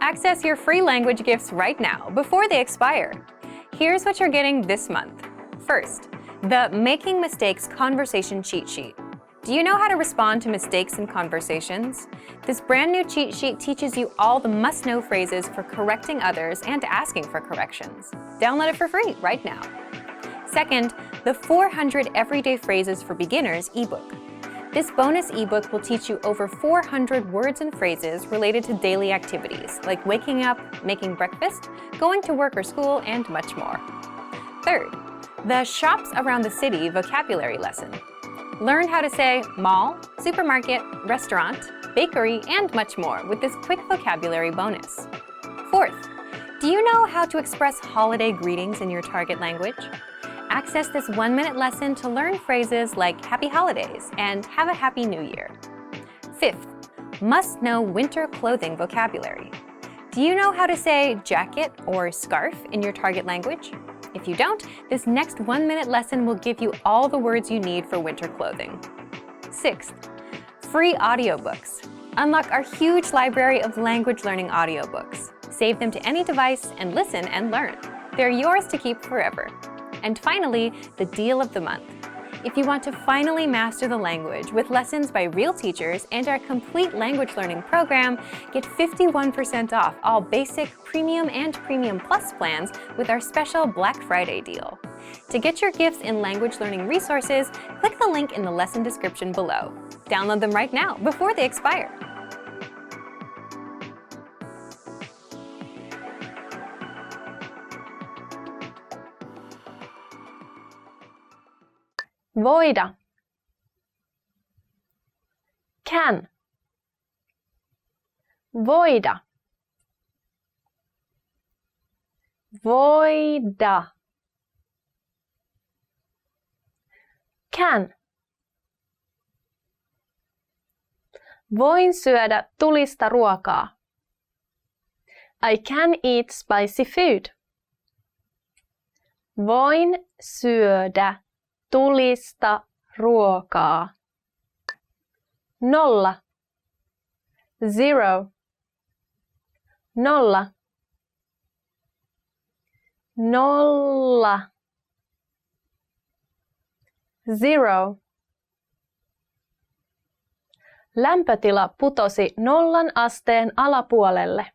Access your free language gifts right now before they expire. Here's what you're getting this month. First, the Making Mistakes Conversation Cheat Sheet. Do you know how to respond to mistakes in conversations? This brand new cheat sheet teaches you all the must-know phrases for correcting others and asking for corrections. Download it for free right now. Second, the 400 Everyday Phrases for Beginners ebook. This bonus ebook will teach you over 400 words and phrases related to daily activities like waking up, making breakfast, going to work or school, and much more. Third, the Shops Around the City vocabulary lesson. Learn how to say mall, supermarket, restaurant, bakery, and much more with this quick vocabulary bonus. Fourth, do you know how to express holiday greetings in your target language? Access this 1-minute lesson to learn phrases like Happy Holidays and Have a Happy New Year. Fifth, must-know winter clothing vocabulary. Do you know how to say jacket or scarf in your target language? If you don't, this next 1-minute lesson will give you all the words you need for winter clothing. Sixth, free audiobooks. Unlock our huge library of language learning audiobooks. Save them to any device and listen and learn. They're yours to keep forever. And finally, the deal of the month. If you want to finally master the language with lessons by real teachers and our complete language learning program, get 51% off all basic, premium, and premium plus plans with our special Black Friday deal. To get your gifts in language learning resources, click the link in the lesson description below. Download them right now before they expire. Voida. Can. Voida. Voida. Can. Voin syödä tulista ruokaa. I can eat spicy food. Voin syödä tulista ruokaa. Nolla. Zero. Nolla. Nolla. Zero. Lämpötila putosi 0 asteen alapuolelle.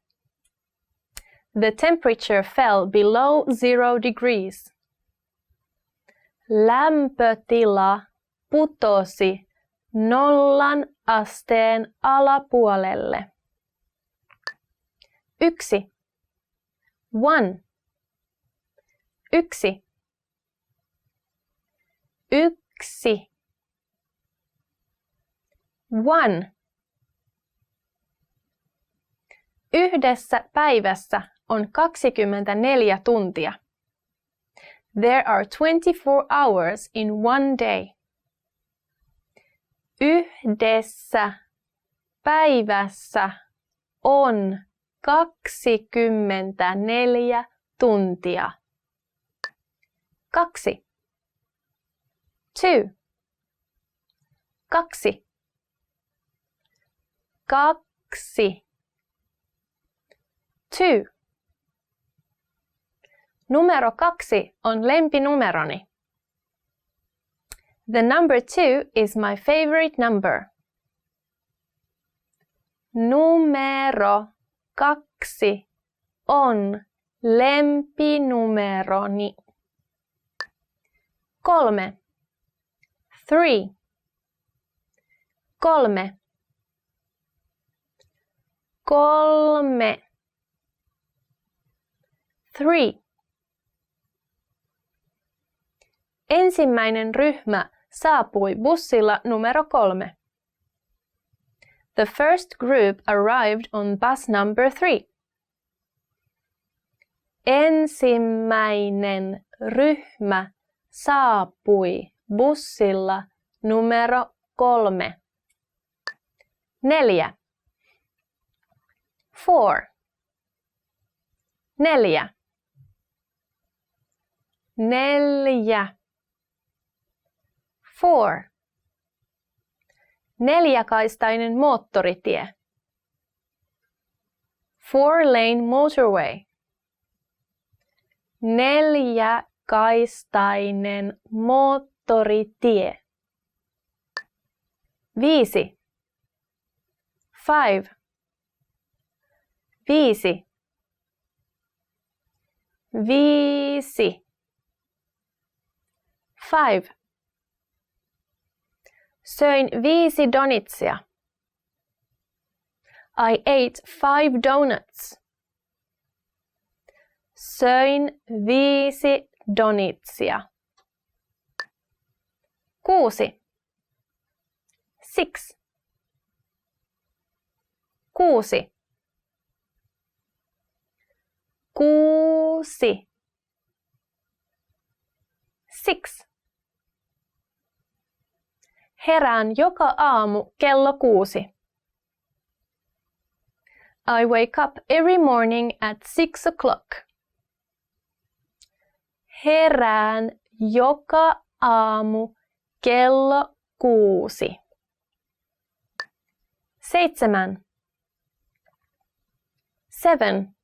The temperature fell below 0 degrees. Lämpötila putosi 0 asteen alapuolelle. 1. 1. 1. 1. 1. Yhdessä päivässä on 24 tuntia. There are 24 hours in one day. Yhdessä päivässä on 24 tuntia. 2. 2. 2. 2. 2. Numero 2 on lempinumeroni. The number 2 is my favorite number. Numero 2 on lempinumeroni. 3. 3. 3. 3. 3. Ensimmäinen ryhmä saapui bussilla numero 3. The first group arrived on bus number 3. Ensimmäinen ryhmä saapui bussilla numero 3. 4. 4. 4. 4. 4. Neljäkaistainen moottoritie. 4-lane motorway. 4-kaistainen moottoritie. 5. 5. 5. 5. 5. Söin 5 donitsia. I ate 5 donuts. Söin 5 donitsia. 6. 6. 6. 6. 6. Herään joka aamu kello 6. I wake up every morning at 6 o'clock. Herään joka aamu kello 6. 7. 7.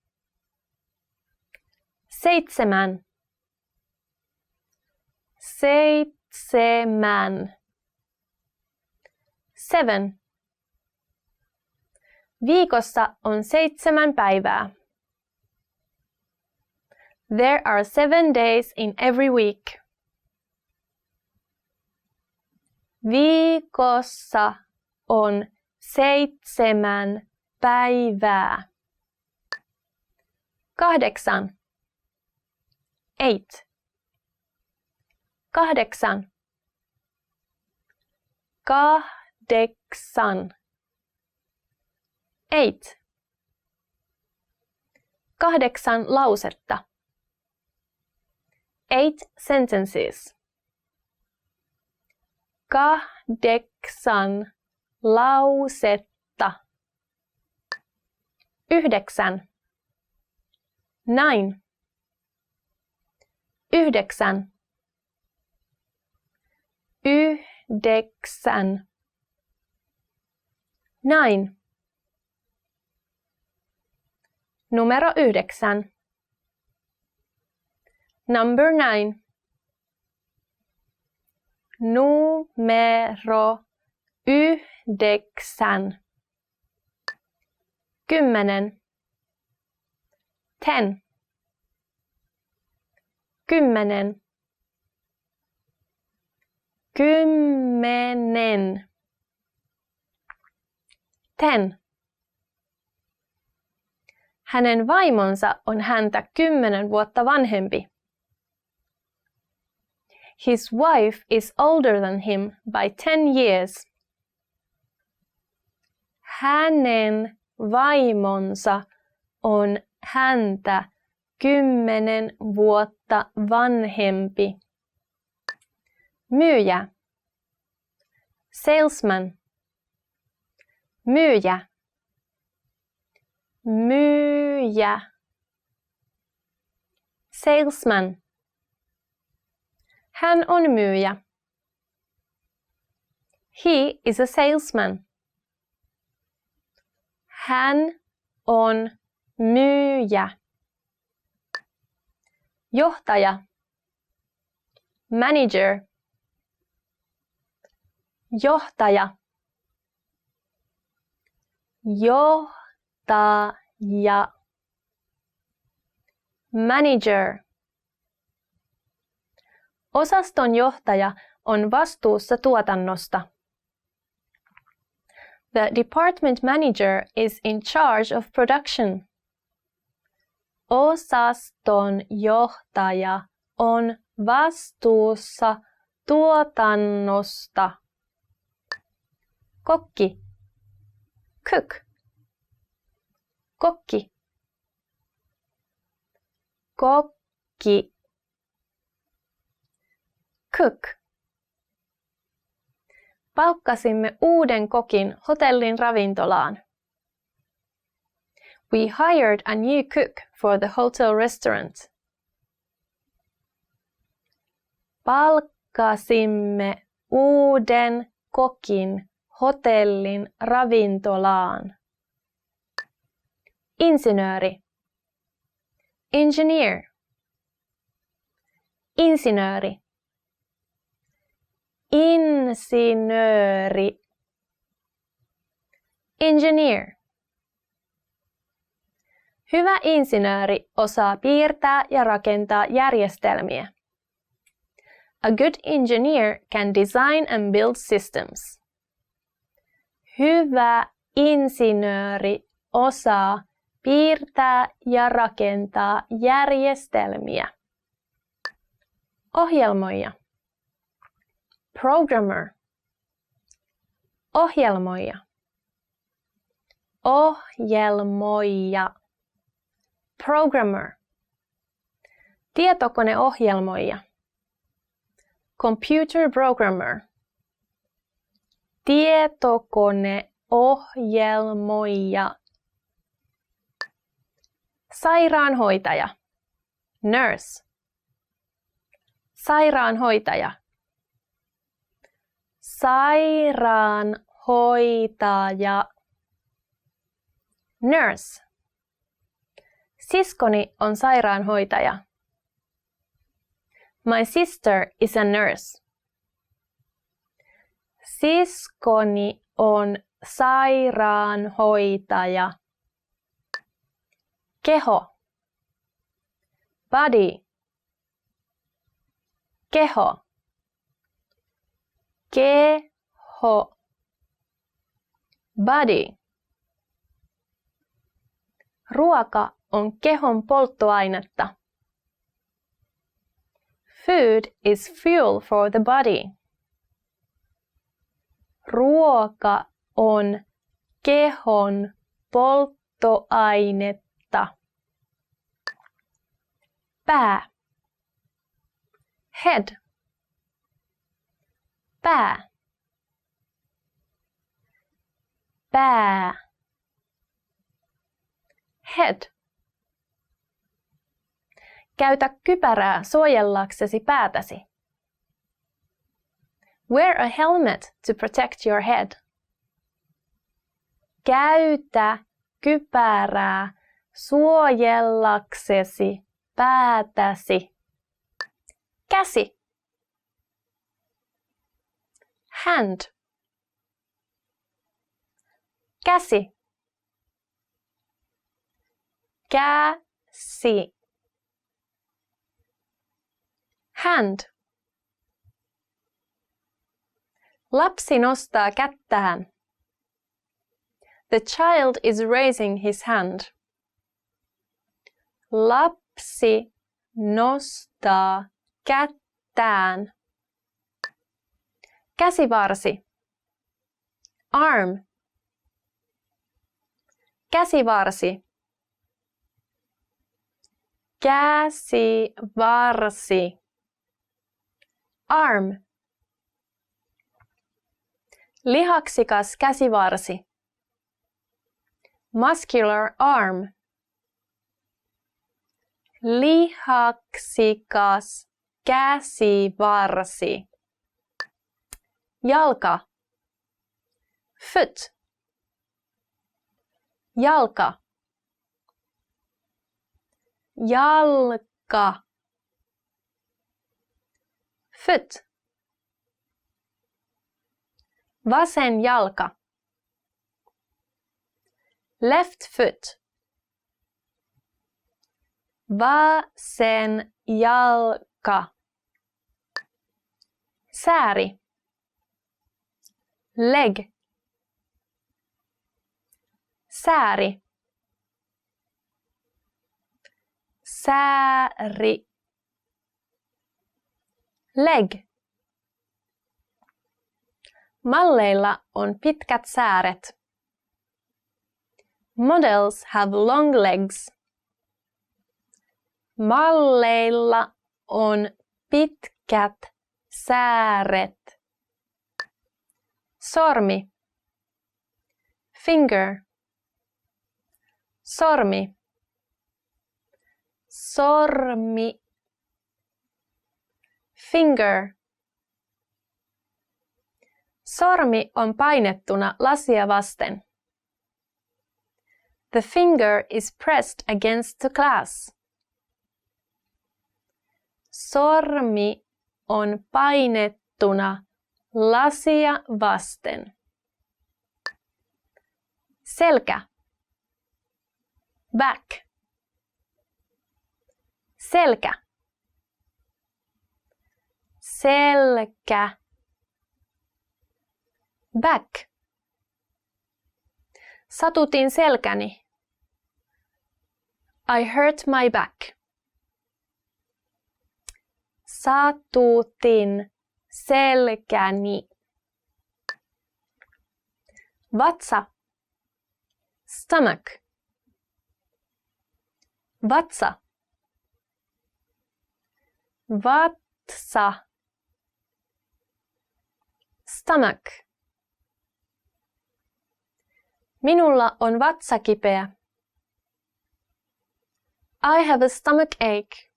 7. 7. 7. Viikossa on 7 päivää. There are 7 days in every week. Viikossa on 7 päivää. 8. 8. 8. 8. 8. 8 lausetta. 8 sentences. 8 lausetta. 9. 9. 9. 9. 9. Numero 9. Number 9. Numero 9. 10. 10. 10. 10. 10. Hänen vaimonsa on häntä 10 vuotta vanhempi. His wife is older than him by 10 years. Hänen vaimonsa on häntä 10 vuotta vanhempi. Myyjä. Salesman. Myyjä. Myyjä. Salesman. Hän on myyjä. He is a salesman. Hän on myyjä. Johtaja. Manager. Johtaja. Johtaja. Manager. Osaston johtaja on vastuussa tuotannosta. The department manager is in charge of production. Osaston johtaja on vastuussa tuotannosta. Kokki. Cook. Kokki. Kokki. Cook. Palkkasimme uuden kokin hotellin ravintolaan. We hired a new cook for the hotel restaurant. Palkkasimme uuden kokin hotellin ravintolaan. insinööri, engineer, insinööri, insinööri, engineer. Hyvä insinööri osaa piirtää ja rakentaa järjestelmiä. A good engineer can design and build systems. Hyvä insinööri osaa piirtää ja rakentaa järjestelmiä. Ohjelmoija. Programmer. Ohjelmoija. Ohjelmoija. Programmer. Tietokoneohjelmoija. Computer programmer. Tietokoneohjelmoija. Sairaanhoitaja. Nurse. Sairaanhoitaja. Sairaanhoitaja. Nurse. Siskoni on sairaanhoitaja. My sister is a nurse. Siskoni on sairaanhoitaja. Keho. Body. Keho. Keho. Body. Ruoka on kehon polttoainetta. Food is fuel for the body. Ruoka on kehon polttoainetta. Pää. Head. Pää. Pää. Head. Käytä kypärää suojellaksesi päätäsi. Wear a helmet to protect your head. Käytä kypärää suojellaksesi päätäsi. Käsi. Hand. Käsi. Käsi. Hand. Lapsi nostaa kättään. The child is raising his hand. Lapsi nostaa kättään. Käsivarsi. Arm. Käsivarsi. Käsivarsi. Arm. Lihaksikas käsivarsi. Muscular arm. Lihaksikas käsivarsi. Jalka. Foot. Jalka. Jalka. Foot. Vasen jalka. Left foot. Vasen jalka. Sääri. Leg. Sääri. Sääri. Leg. Malleilla on pitkät sääret. Models have long legs. Malleilla on pitkät sääret. Sormi. Finger. Sormi. Sormi. Finger. Sormi on painettuna lasia vasten. The finger is pressed against the glass. Sormi on painettuna lasia vasten. Selkä. Back. Selkä. Selkä. Back. Satutin selkäni. I hurt my back. Satutin selkäni. Vatsa. Stomach. Vatsa. Vatsa. Stomach. Minulla on vatsa kipeä. I have a stomach ache.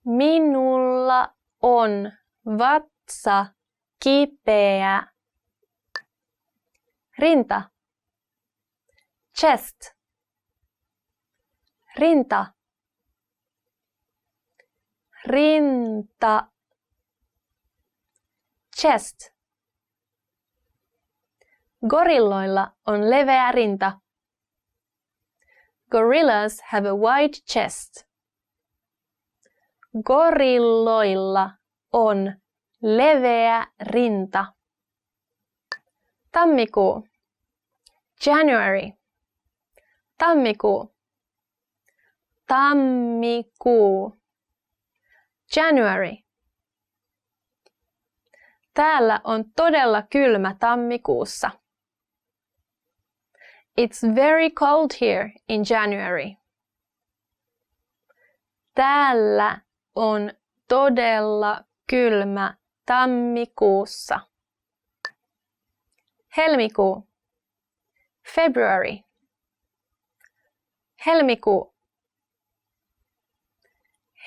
Minulla on vatsa kipeä. Rinta. Chest. Rinta. Rinta. Chest. Gorilloilla on leveä rinta. Gorillas have a wide chest. Gorilloilla on leveä rinta. Tammikuu. January. Tammikuu. Tammikuu. January. Täällä on todella kylmä tammikuussa. It's very cold here in January. Täällä on todella kylmä tammikuussa. Helmikuu. February. Helmikuu.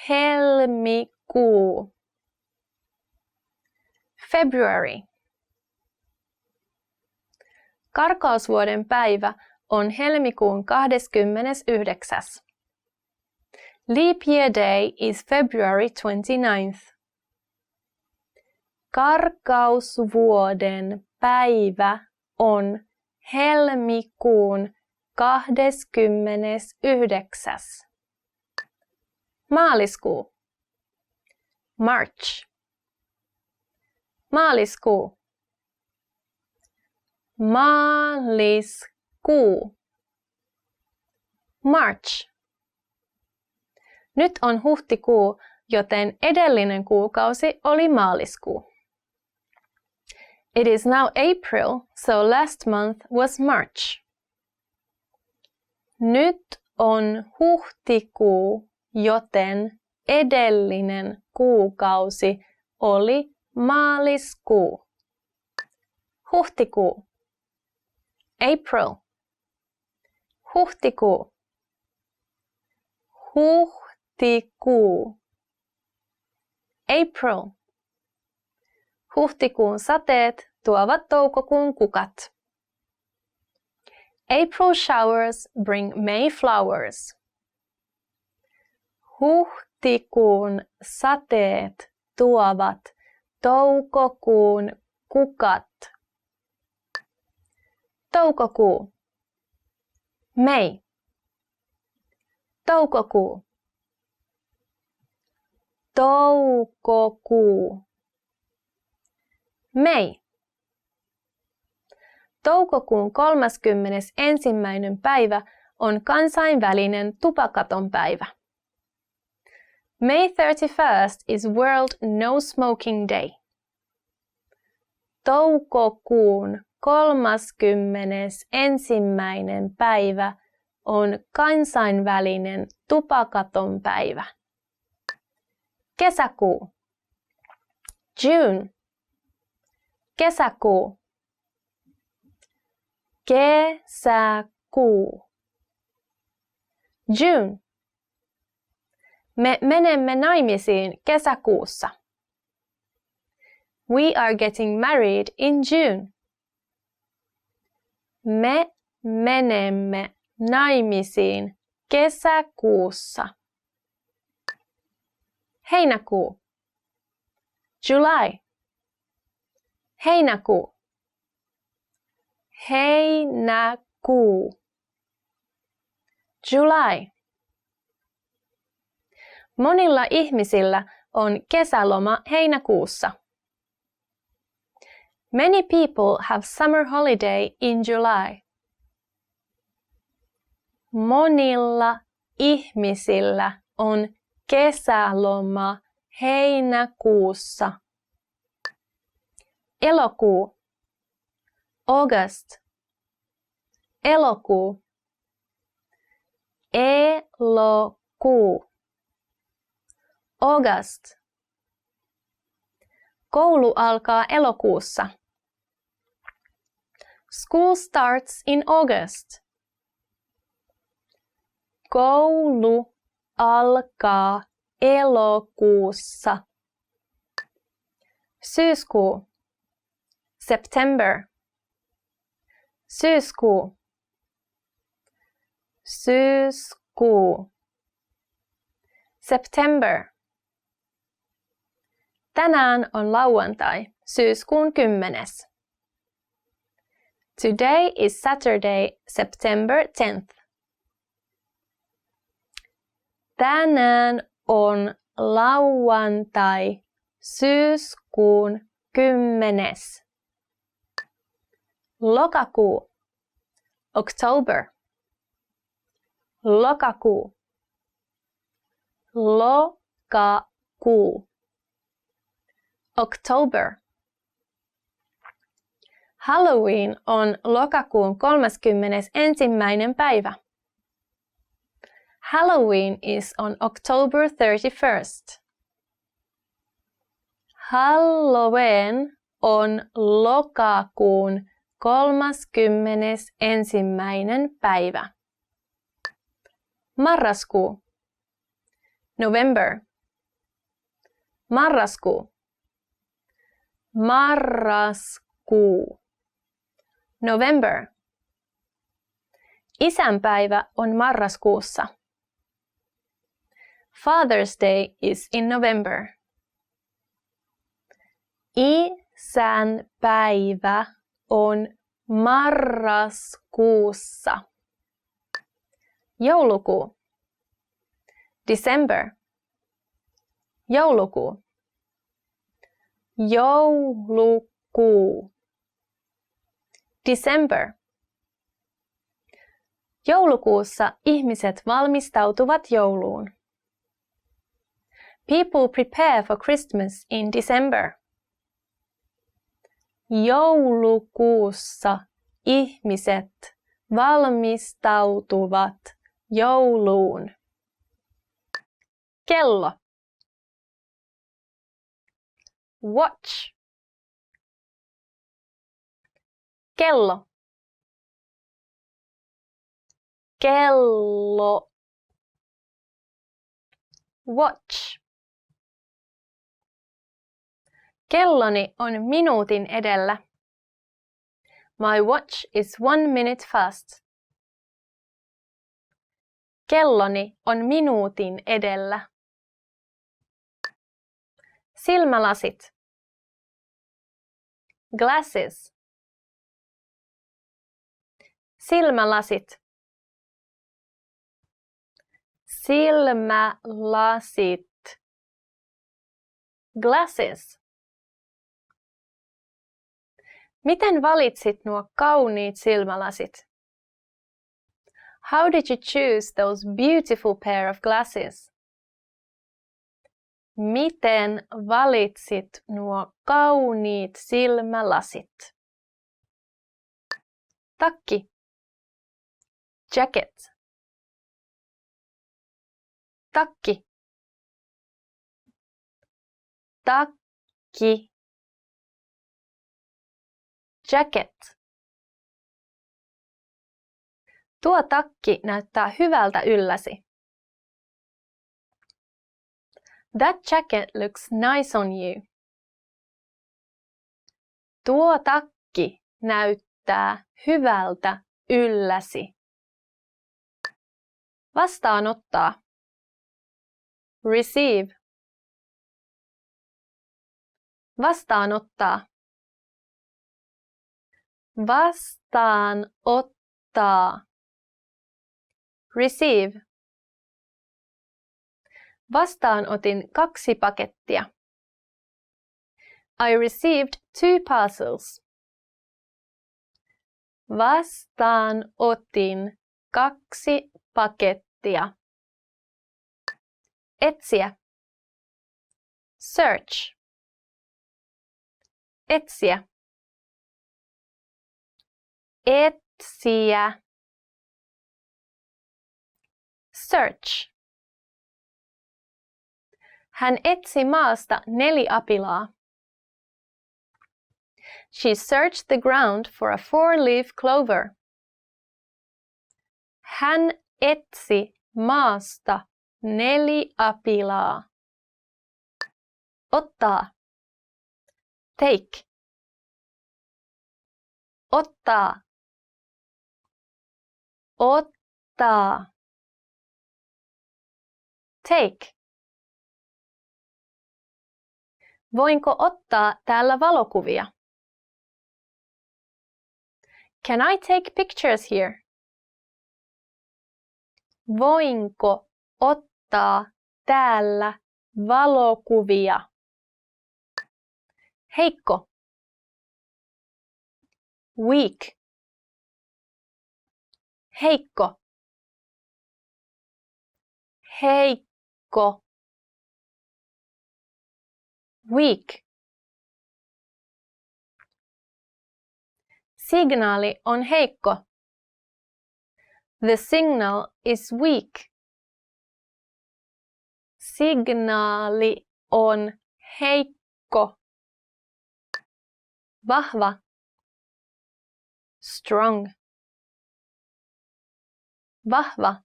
Helmikuu. February. Karkausvuoden päivä on helmikuun 29. Leap year day is February 29th. Karkausvuoden päivä on helmikuun 29. Maaliskuu. March. Maaliskuu. Maaliskuu. March. Nyt on huhtikuu, joten edellinen kuukausi oli maaliskuu. It is now April, so last month was March. Nyt on huhtikuu, joten edellinen kuukausi oli maaliskuu. Huhtikuu. April. Huhtikuu. Huhtikuu. April. Huhtikuun sateet tuovat toukokuun kukat. April showers bring May flowers. Huhtikuun sateet tuovat toukokuun kukat. Toukokuu. May. Toukokuu. Toukokuu. May. Toukokuun 31. päivä on kansainvälinen tupakaton päivä. May 31st is World No Smoking Day. Toukokuun 31. päivä on kansainvälinen tupakaton päivä. Kesäkuu. June. Kesäkuu. Kesäkuu. June. Me menemme naimisiin kesäkuussa. We are getting married in June. Me menemme naimisiin kesäkuussa? Heinäkuu. July. Heinäkuu. Heinäkuu. July. Monilla ihmisillä on kesäloma heinäkuussa. Many people have summer holiday in July. Monilla ihmisillä on kesäloma heinäkuussa. Elokuu. August. Elokuu. Elokuu. August. Koulu alkaa elokuussa. School starts in August. Koulu alkaa elokuussa. Syyskuu. September. Syyskuu. Syyskuu. September. Tänään on lauantai, syyskuun 10. Today is Saturday, September 10th. Tänään on lauantai, syyskuun 10. Lokakuu. October. Lokakuu. Lokakuu. October. Halloween on lokakuun 31. päivä. Halloween is on October 31st. Halloween on lokakuun 31. päivä. Marraskuu. November. Marraskuu. Marraskuu. November. Isänpäivä on marraskuussa. Father's Day is in November. Isänpäivä on marraskuussa. Joulukuu. December. Joulukuu. Joulukuu. December. Joulukuussa ihmiset valmistautuvat jouluun. People prepare for Christmas in December. Joulukuussa ihmiset valmistautuvat jouluun. Kello. Watch. Kello. Kello. Watch. Kelloni on minuutin edellä. My watch is 1 minute fast. Kelloni on minuutin edellä. Silmälasit. Glasses. Silmälasit. Silmälasit. Glasses. Miten valitsit nuo kauniit silmälasit? How did you choose those beautiful pair of glasses? Miten valitsit nuo kauniit silmälasit? Takki. Jacket. Takki. Takki. Jacket. Tuo takki näyttää hyvältä ylläsi. That jacket looks nice on you. Tuo takki näyttää hyvältä ylläsi. Vastaanottaa. Receive. Vastaanottaa. Vastaanottaa. Receive. Vastaanotin 2 pakettia. I received 2 parcels. Vastaanotin 2 pakettia. Etsiä. Search. Etsiä. Etsiä. Search. Hän etsi maasta 4 apilaa. She searched the ground for a 4-leaf clover. Hän etsi maasta 4 apilaa. Ottaa. Take. Ottaa. Ottaa. Take. Voinko ottaa täällä valokuvia? Can I take pictures here? Voinko ottaa täällä valokuvia? Heikko. Weak. Heikko. Heikko. Weak. Signaali on heikko. The signal is weak. Signaali on heikko. Vahva. Strong. Vahva.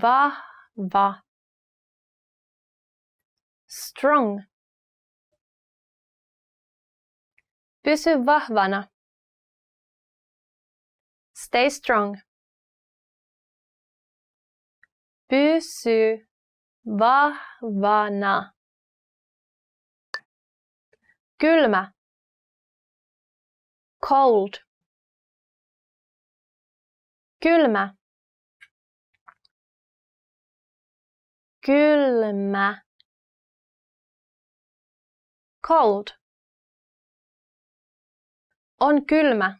Vahva. Strong. Pysy vahvana. Stay strong. Pysy vahvana. Kylmä. Cold. Kylmä. Kylmä. Cold. On kylmä.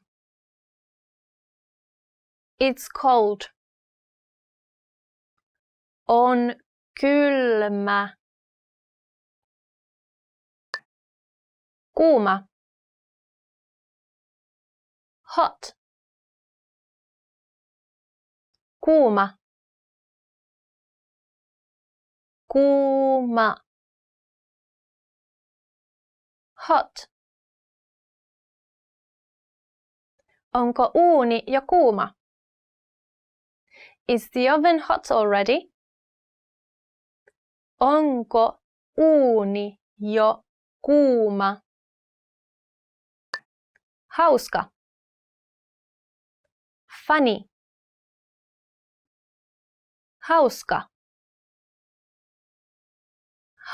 It's cold. On kylmä. Kuuma. Hot. Kuuma. Kuuma. Hot. Onko uuni jo kuuma? Is the oven hot already? Onko uuni jo kuuma? Hauska. Funny. Hauska.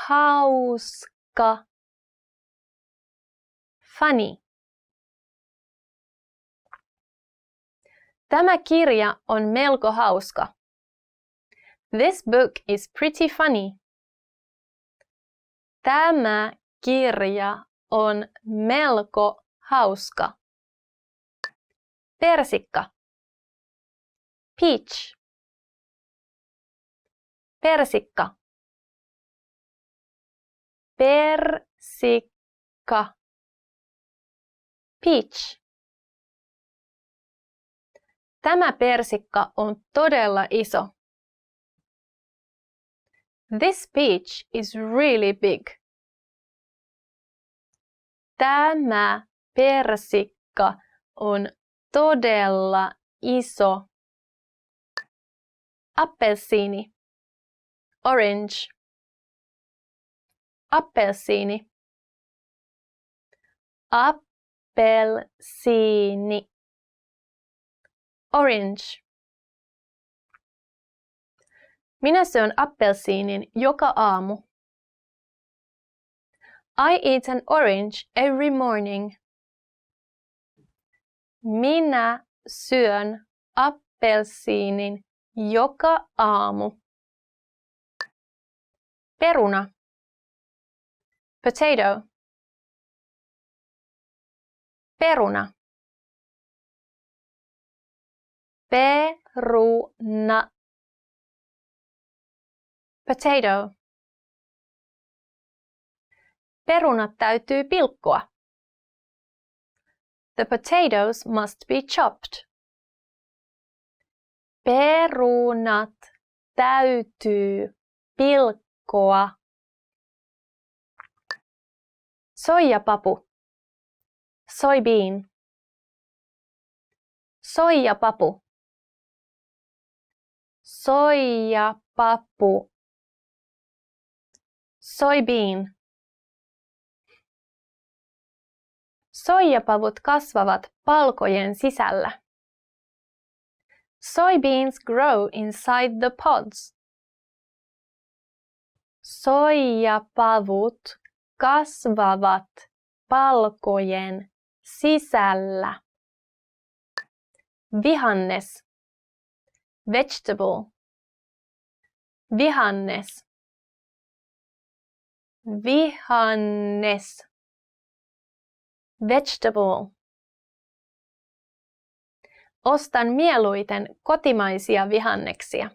Hauska. Funny. Tämä kirja on melko hauska. This book is pretty funny. Tämä kirja on melko hauska. Persikka. Peach. Persikka. Persikka. Peach. Tämä persikka on todella iso. This peach is really big. Tämä persikka on todella iso. Appelsiini. Orange. Appelsiini. Appelsiini. appelsiini. Orange. Minä syön appelsiinin joka aamu. I eat an orange every morning. Minä syön appelsiinin joka aamu. Peruna. Potato. Peruna. Peruna. Potato. Perunat täytyy pilkkoa. The potatoes must be chopped. Perunat täytyy pilkkoa. Soijapapu. Soybean. Soijapapu. Soijapapu. Soybean. Soijapavut kasvavat palkojen sisällä. Soybeans grow inside the pods. Soijapavut kasvavat palkojen sisällä. Vihannes. Vegetable. Vihannes. Vihannes. Vegetable. Ostan mieluiten kotimaisia vihanneksia.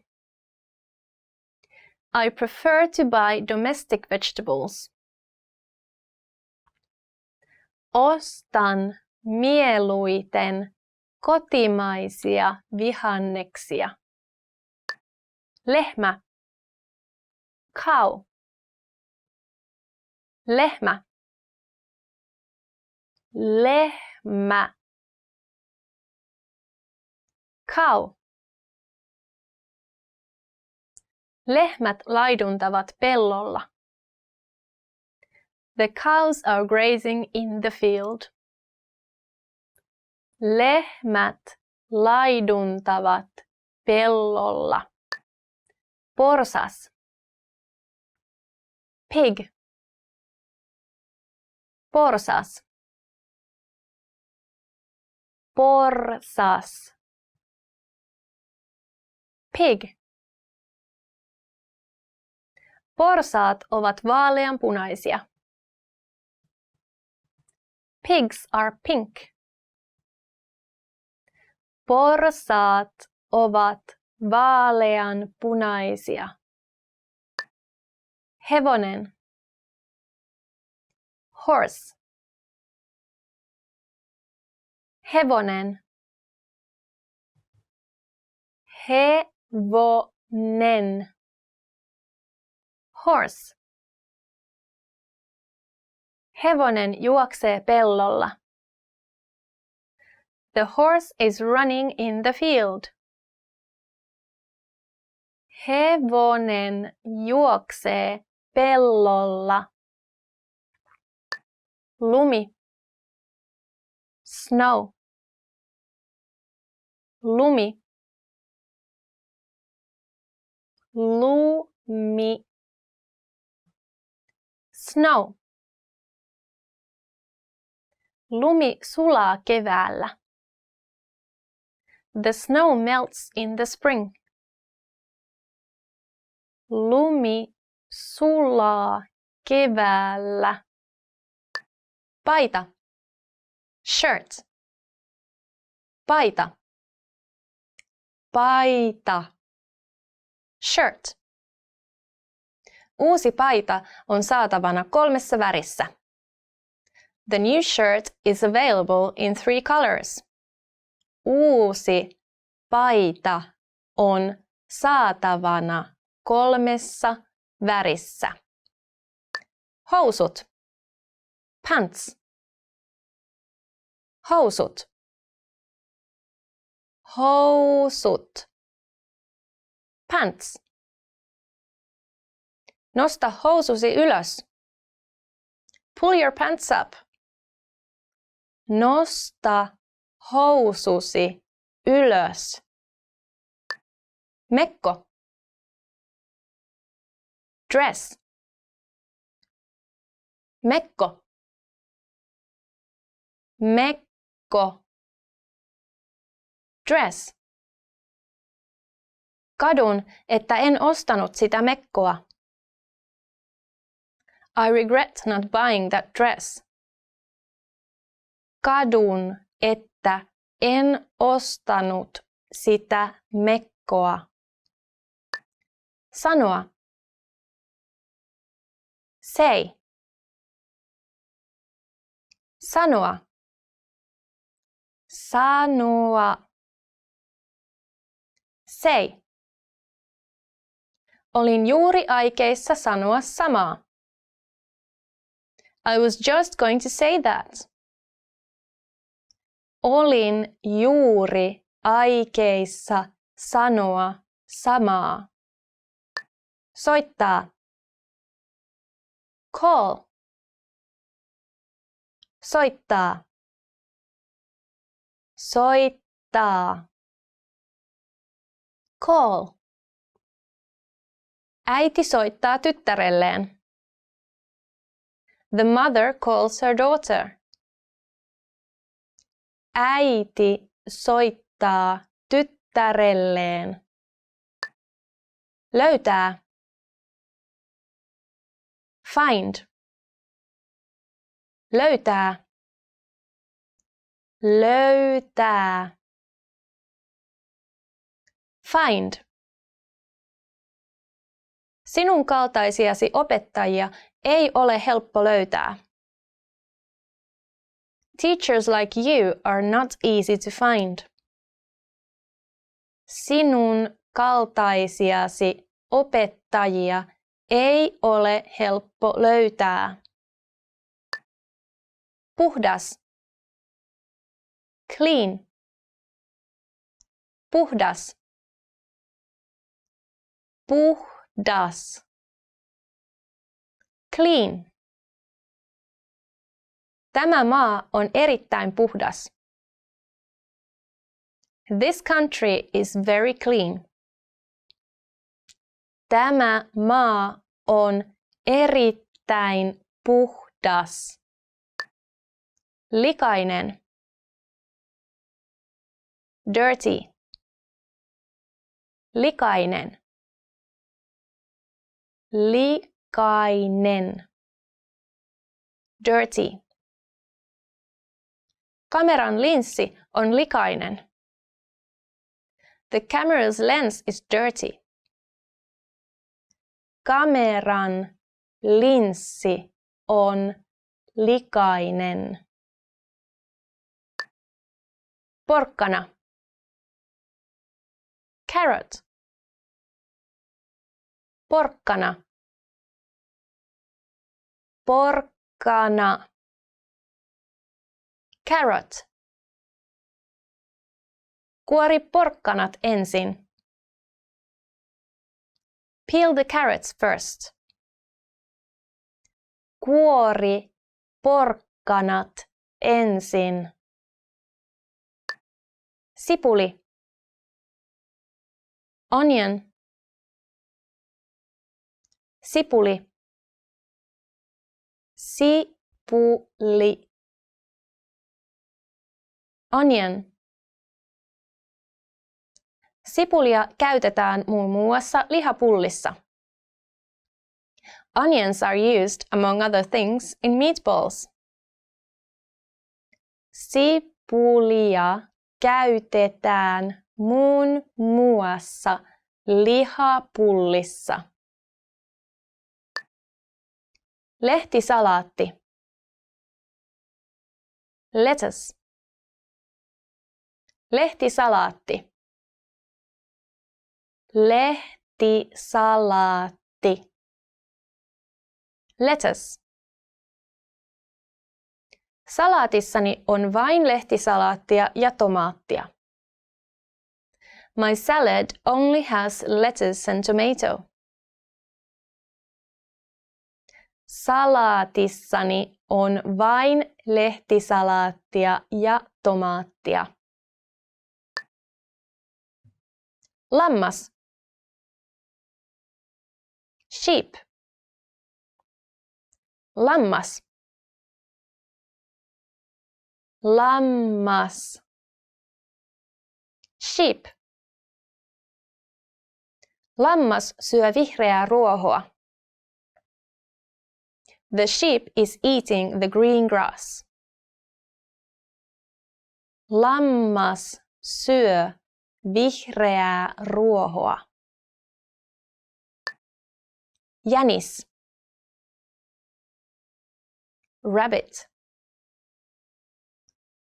I prefer to buy domestic vegetables. Ostan mieluiten kotimaisia vihanneksia. Lehmä. Cow. Lehmä. Lehmä. Cow. Lehmät laiduntavat pellolla. The cows are grazing in the field. Lehmät laiduntavat pellolla. Porsas. Pig. Porsas. Porsas. Pig. Porsaat ovat vaaleanpunaisia. Pigs are pink. Porsaat ovat vaaleanpunaisia. Hevonen. Horse. Hevonen. Hevonen. Horse. Hevonen juoksee pellolla. The horse is running in the field. Hevonen juoksee pellolla. Lumi. Snow. Lumi. Lumi. Snow. Lumi sulaa keväällä. The snow melts in the spring. Lumi sulaa keväällä. Paita. Shirt. Paita. Paita. Shirt. Uusi paita on saatavana 3 värissä. The new shirt is available in 3 colors. Uusi paita on saatavana 3 värissä. Housut. Pants. Housut. Housut. Pants. Nosta housusi ylös. Pull your pants up. Nosta housusi ylös. Mekko. Dress. Mekko. Mekko. Dress. Kadun, että en ostanut sitä mekkoa. I regret not buying that dress. Kadun, että en ostanut sitä mekkoa. Sanoa. Say. Sanoa. Sanoa. Say. Olin juuri aikeissa sanoa samaa. I was just going to say that. Olin juuri aikeissa sanoa samaa. Soittaa. Call. Soittaa. Soittaa. Call. Äiti soittaa tyttärelleen. The mother calls her daughter. Äiti soittaa tyttärelleen. Löytää. Find. Löytää. Löytää. Find. Sinun kaltaisiasi opettajia ei ole helppo löytää. Teachers like you are not easy to find. Sinun kaltaisiasi opettajia ei ole helppo löytää. Puhdas. Clean. Puhdas. Puhdas. Clean. Tämä maa on erittäin puhdas. This country is very clean. Tämä maa on erittäin puhdas. Likainen. Dirty. Likainen. Likainen. Dirty. Kameran linssi on likainen. The camera's lens is dirty. Kameran linssi on likainen. Porkkana. Carrot. Porkkana. Porkkana. Carrot. Kuori porkkanat ensin. Peel the carrots first. Kuori porkkanat ensin. Sipuli. Onion. Sipuli. Sipuli. Onion. Sipulia käytetään muun muassa lihapullissa. Onions are used, among other things, in meatballs. Sipulia käytetään muun muassa lihapullissa. Lehtisalaatti. Lettuce. Lehtisalaatti. Lehtisalaatti. Lettuce. Salaatissani on vain lehtisalaattia ja tomaattia. My salad only has lettuce and tomato. Salaatissani on vain lehtisalaattia ja tomaattia. Lammas. Sheep. Lammas. Lammas. Sheep. Lammas syö vihreää ruohoa. The sheep is eating the green grass. Lammas syö vihreää ruohoa. Jänis. Rabbit.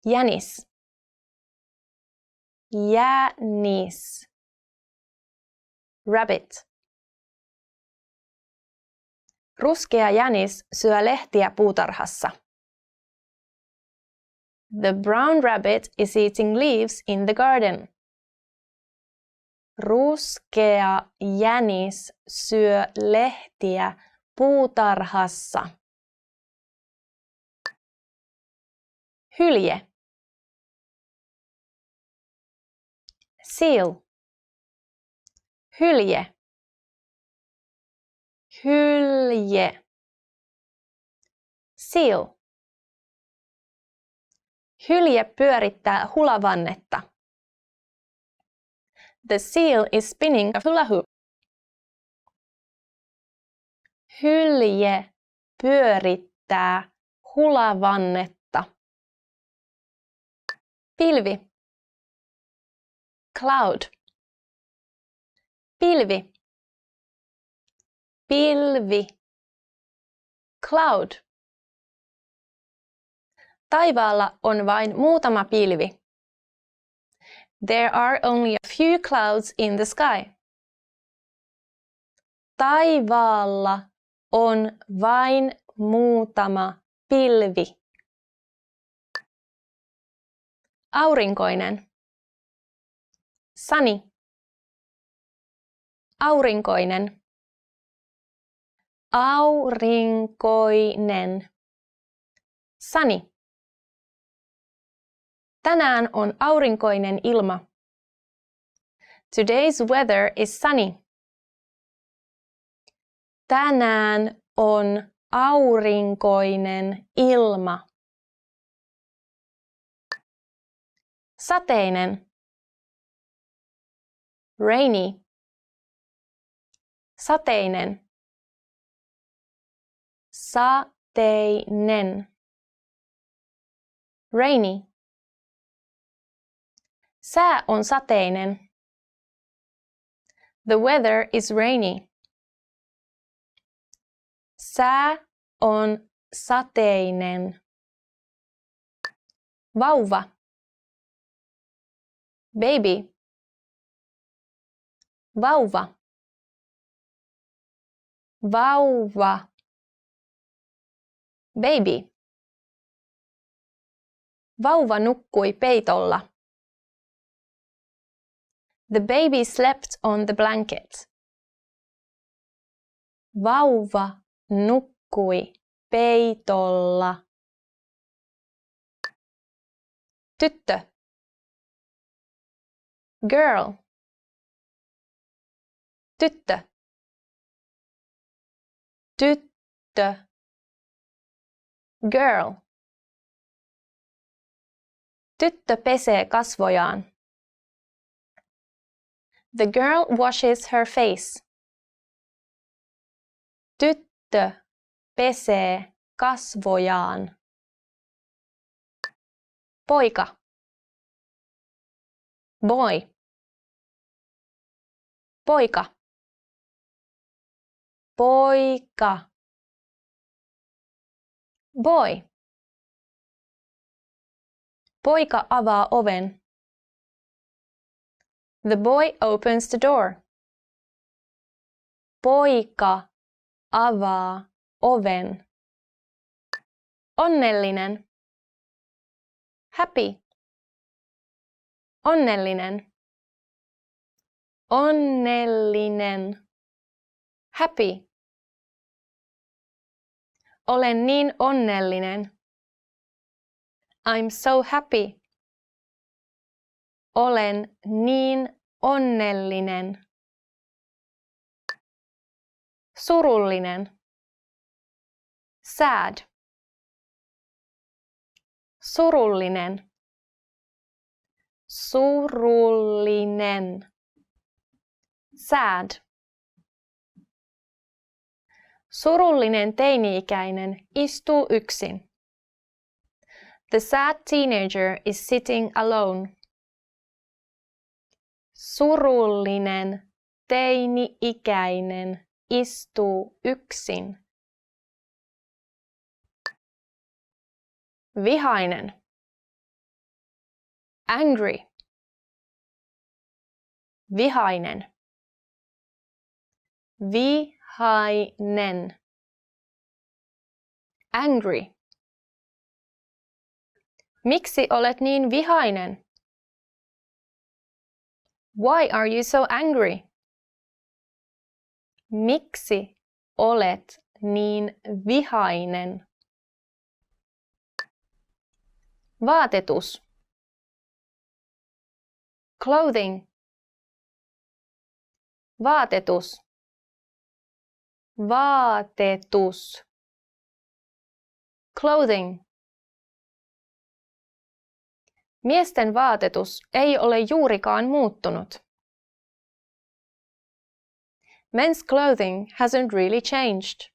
Jänis. Jänis. Rabbit. Ruskea jänis syö lehtiä puutarhassa. The brown rabbit is eating leaves in the garden. Ruskea jänis syö lehtiä puutarhassa. Hylje. Seal. Hylje. Hylje. Seal. Hylje pyörittää hulavannetta. The seal is spinning a hula hoop. Hylje pyörittää hulavannetta. Pilvi. Cloud. Pilvi. Pilvi. Cloud. Taivaalla on vain muutama pilvi. There are only a few clouds in the sky. Taivaalla on vain muutama pilvi. Aurinkoinen. Sunny. Aurinkoinen. Aurinkoinen. Sunny. Tänään on aurinkoinen ilma. Today's weather is sunny. Tänään on aurinkoinen ilma. Sateinen. Rainy. Sateinen. Sateinen. Rainy. Sää on sateinen. The weather is rainy. Sää on sateinen. Vauva. Baby. Vauva. Vauva. Baby. Vauva nukkui peitolla. The baby slept on the blanket. Vauva nukkui peitolla. Tyttö. Girl. Tyttö. Tyttö. Girl. Tyttö pesee kasvojaan. The girl washes her face. Tyttö pesee kasvojaan. Poika. Boy. Poika. Poika. Boy. Poika avaa oven. The boy opens the door. Poika avaa oven. Onnellinen. Happy. Onnellinen. Onnellinen. Happy. Olen niin onnellinen. I'm so happy. Olen niin onnellinen. Surullinen. Sad. Surullinen. Surullinen. Sad. Surullinen teini-ikäinen istuu yksin. The sad teenager is sitting alone. Surullinen teini-ikäinen istuu yksin. Vihainen. Angry. Vihainen. Vihainen. Angry. Miksi olet niin vihainen? Why are you so angry? Miksi olet niin vihainen? Vaatetus. Clothing. Vaatetus. Vaatetus. Clothing. Miesten vaatetus ei ole juurikaan muuttunut. Men's clothing hasn't really changed.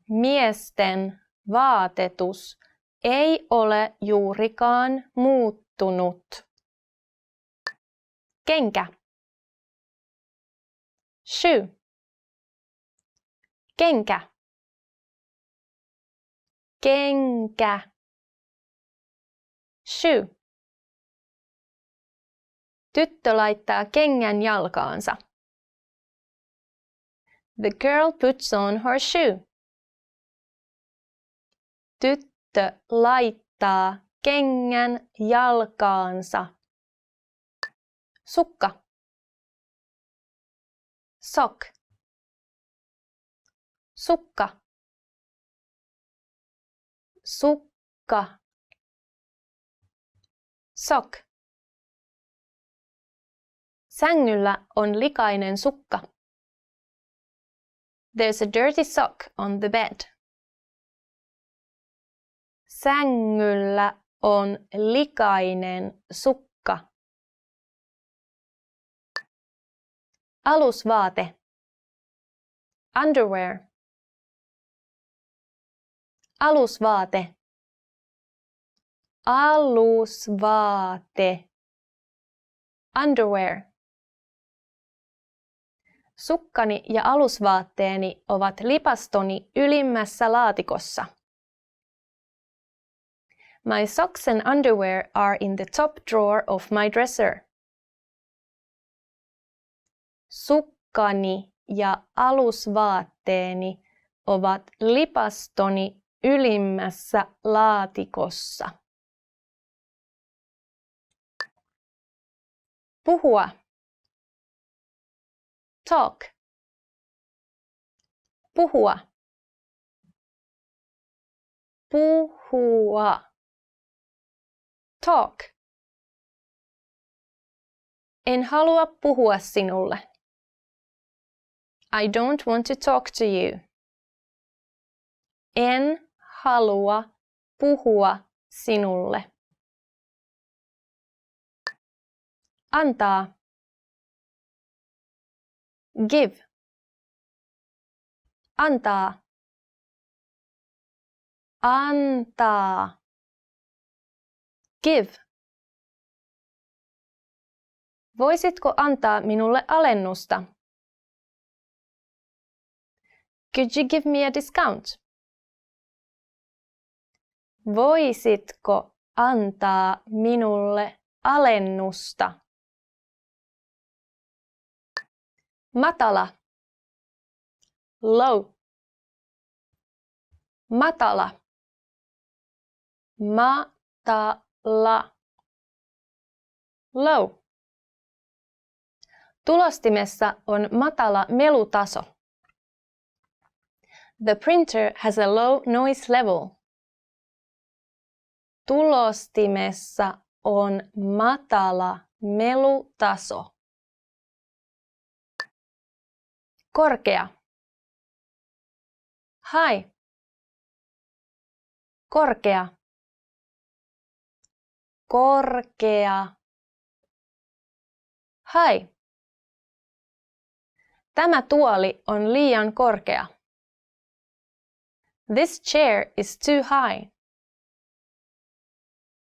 Miesten vaatetus ei ole juurikaan muuttunut. Kenkä. Shoe. Kenkä. Kenkä. Shoe. Tyttö laittaa kengän jalkaansa. The girl puts on her shoe. Tyttö laittaa kengän jalkaansa. Sukka. Sock. Sukka. Sukka. Sock. Sängyllä on likainen sukka. There's a dirty sock on the bed. Sängyllä on likainen sukka. Alusvaate. Underwear. Alusvaate. Alusvaate. Underwear. Sukkani ja alusvaatteeni ovat lipastoni ylimmässä laatikossa. My socks and underwear are in the top drawer of my dresser. Sukkani ja alusvaatteeni ovat lipastoni ylimmässä laatikossa. Puhua. Talk. Puhua. Puhua. Talk. En halua puhua sinulle. I don't want to talk to you. En halua puhua sinulle. Antaa. Give. Antaa. Antaa. Give. Voisitko antaa minulle alennusta? Could you give me a discount? Voisitko antaa minulle alennusta? Matala. Low. Matala. Matala. Low. Tulostimessa on matala melutaso. The printer has a low noise level. Tulostimessa on matala melutaso. Korkea. High. Korkea. Korkea. High. Tämä tuoli on liian korkea. This chair is too high.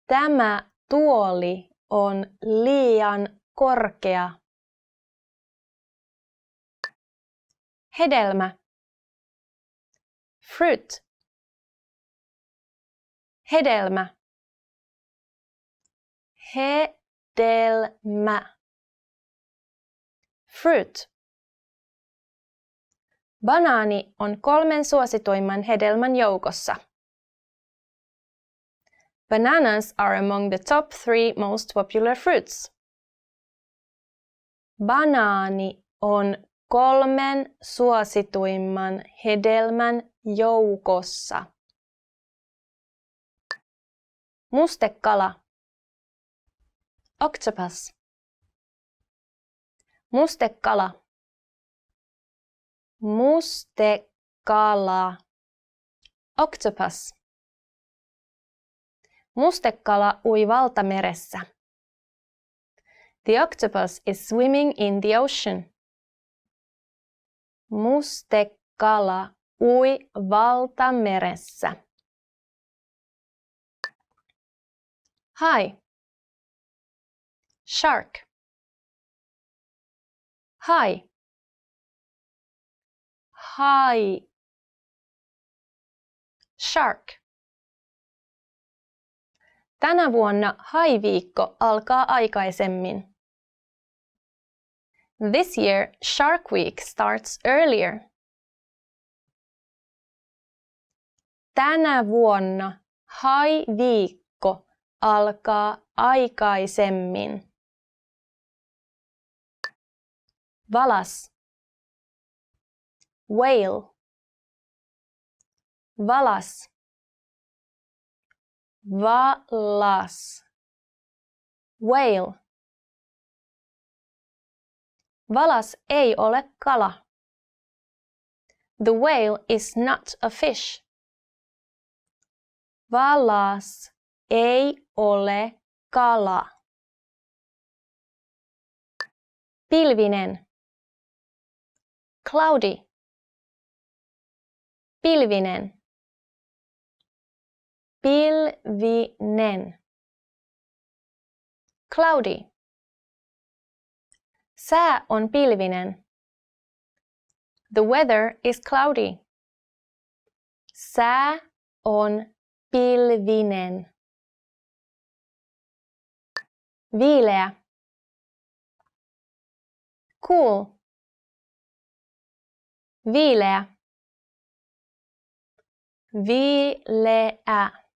Tämä tuoli on liian korkea. Hedelmä. Fruit. Hedelmä. Hedelmä. Fruit. Banaani on 3 suosituimman hedelmän joukossa. Bananas are among the top 3 most popular fruits. Banaani on 3 suosituimman hedelmän joukossa. Mustekala. Octopus. Mustekala. Mustekala. Octopus. Mustekala ui valtameressä. The octopus is swimming in the ocean. Mustekala ui valtameressä. Hai. Shark. Hai. Hai. Shark. Tänä vuonna haiviikko alkaa aikaisemmin. This year, Shark Week starts earlier. Tänä vuonna haiviikko alkaa aikaisemmin. Valas. Whale. Valas. Valas. Whale. Valas ei ole kala. The whale is not a fish. Valas ei ole kala. Pilvinen. Cloudy. Pilvinen. Pilvinen. Cloudy. Sää on pilvinen. The weather is cloudy. Sää on pilvinen. Viileä. Cool. Viileä. Viileä.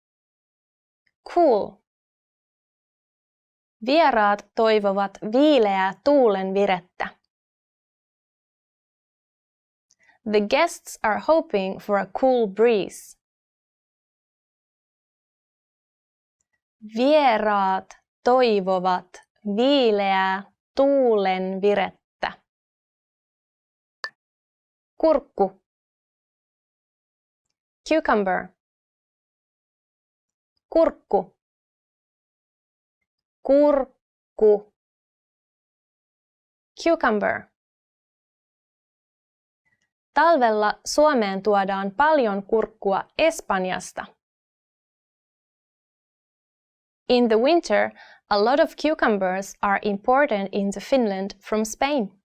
Cool. Vieraat toivovat viileää tuulen virettä. The guests are hoping for a cool breeze. Vieraat toivovat viileää tuulen virettä. Kurkku. Cucumber. Kurkku. Kurkku. Cucumber. Talvella Suomeen tuodaan paljon kurkkua Espanjasta. In the winter, a lot of cucumbers are imported into Finland from Spain.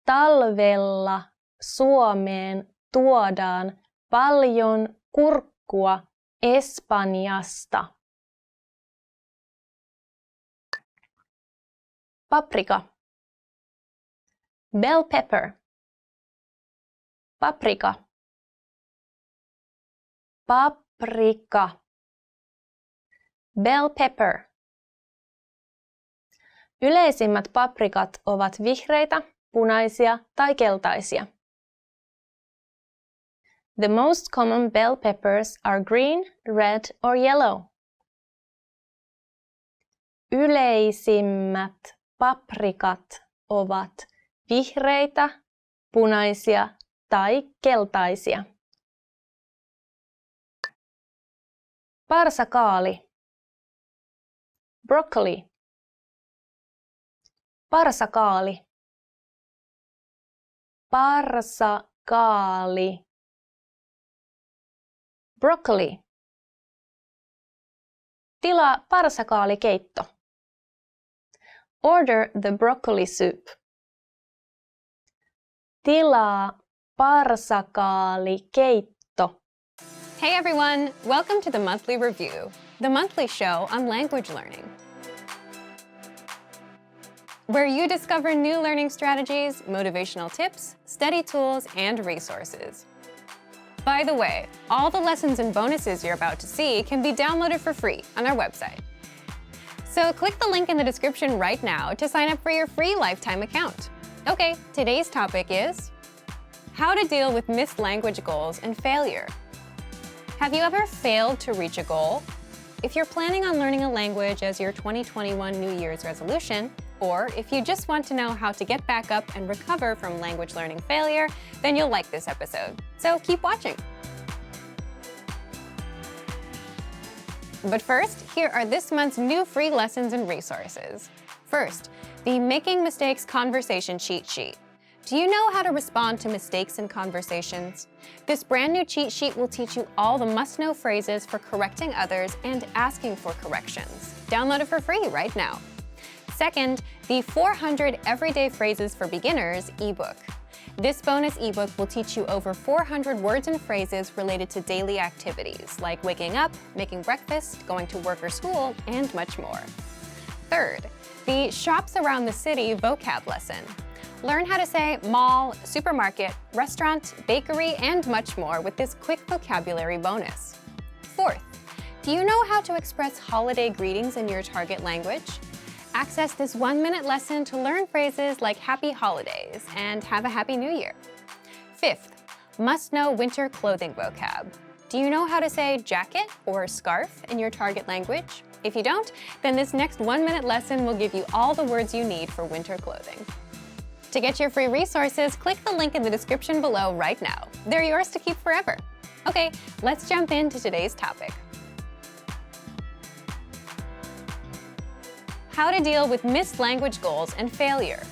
Talvella Suomeen tuodaan paljon kurkkua Espanjasta. Paprika. Bell pepper. Paprika. Paprika. Bell pepper. Yleisimmät paprikat ovat vihreitä, punaisia tai keltaisia. The most common bell peppers are green, red or yellow. Yleisimmät paprikat ovat vihreitä, punaisia tai keltaisia. Parsakaali. Broccoli. Parsakaali. Parsakaali. Broccoli. Tilaa parsakaalikeitto. Order the broccoli soup. Tilaa parsakaalikeitto. Hey everyone, welcome to the Monthly Review, the monthly show on language learning, where you discover new learning strategies, motivational tips, study tools, and resources. By the way, all the lessons and bonuses you're about to see can be downloaded for free on our website. So click the link in the description right now to sign up for your free lifetime account. Okay, today's topic is how to deal with missed language goals and failure. Have you ever failed to reach a goal? If you're planning on learning a language as your 2021 New Year's resolution, or if you just want to know how to get back up and recover from language learning failure, then you'll like this episode. So keep watching. But first, here are this month's new free lessons and resources. First, the Making Mistakes Conversation Cheat Sheet. Do you know how to respond to mistakes in conversations? This brand new cheat sheet will teach you all the must-know phrases for correcting others and asking for corrections. Download it for free right now. Second, the 400 Everyday Phrases for Beginners ebook. This bonus ebook will teach you over 400 words and phrases related to daily activities like waking up, making breakfast, going to work or school, and much more. Third, the Shops Around the City vocab lesson. Learn how to say mall, supermarket, restaurant, bakery, and much more with this quick vocabulary bonus. Fourth, do you know how to express holiday greetings in your target language? Access this 1-minute lesson to learn phrases like Happy Holidays and Have a Happy New Year. Fifth, must-know winter clothing vocab. Do you know how to say jacket or scarf in your target language? If you don't, then this next 1-minute lesson will give you all the words you need for winter clothing. To get your free resources, click the link in the description below right now. They're yours to keep forever. Okay, let's jump into today's topic. How to deal with missed language goals and failure.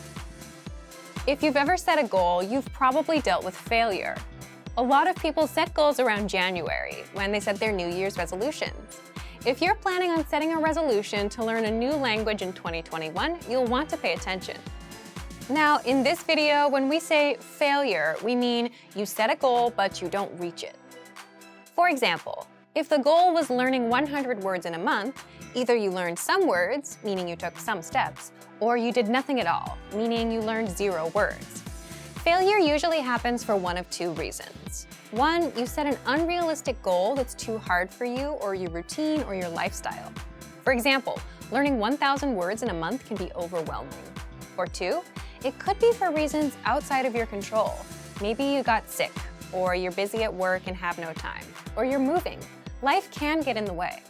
If you've ever set a goal, you've probably dealt with failure. A lot of people set goals around January, when they set their New Year's resolutions. If you're planning on setting a resolution to learn a new language in 2021, you'll want to pay attention. Now, in this video, when we say failure, we mean you set a goal, but you don't reach it. For example, if the goal was learning 100 words in a month, either you learned some words, meaning you took some steps, or you did nothing at all, meaning you learned 0 words. Failure usually happens for one of 2 reasons. One, you set an unrealistic goal that's too hard for you or your routine or your lifestyle. For example, learning 1,000 words in a month can be overwhelming. Or 2, it could be for reasons outside of your control. Maybe you got sick, or you're busy at work and have no time, or you're moving. Life can get in the way.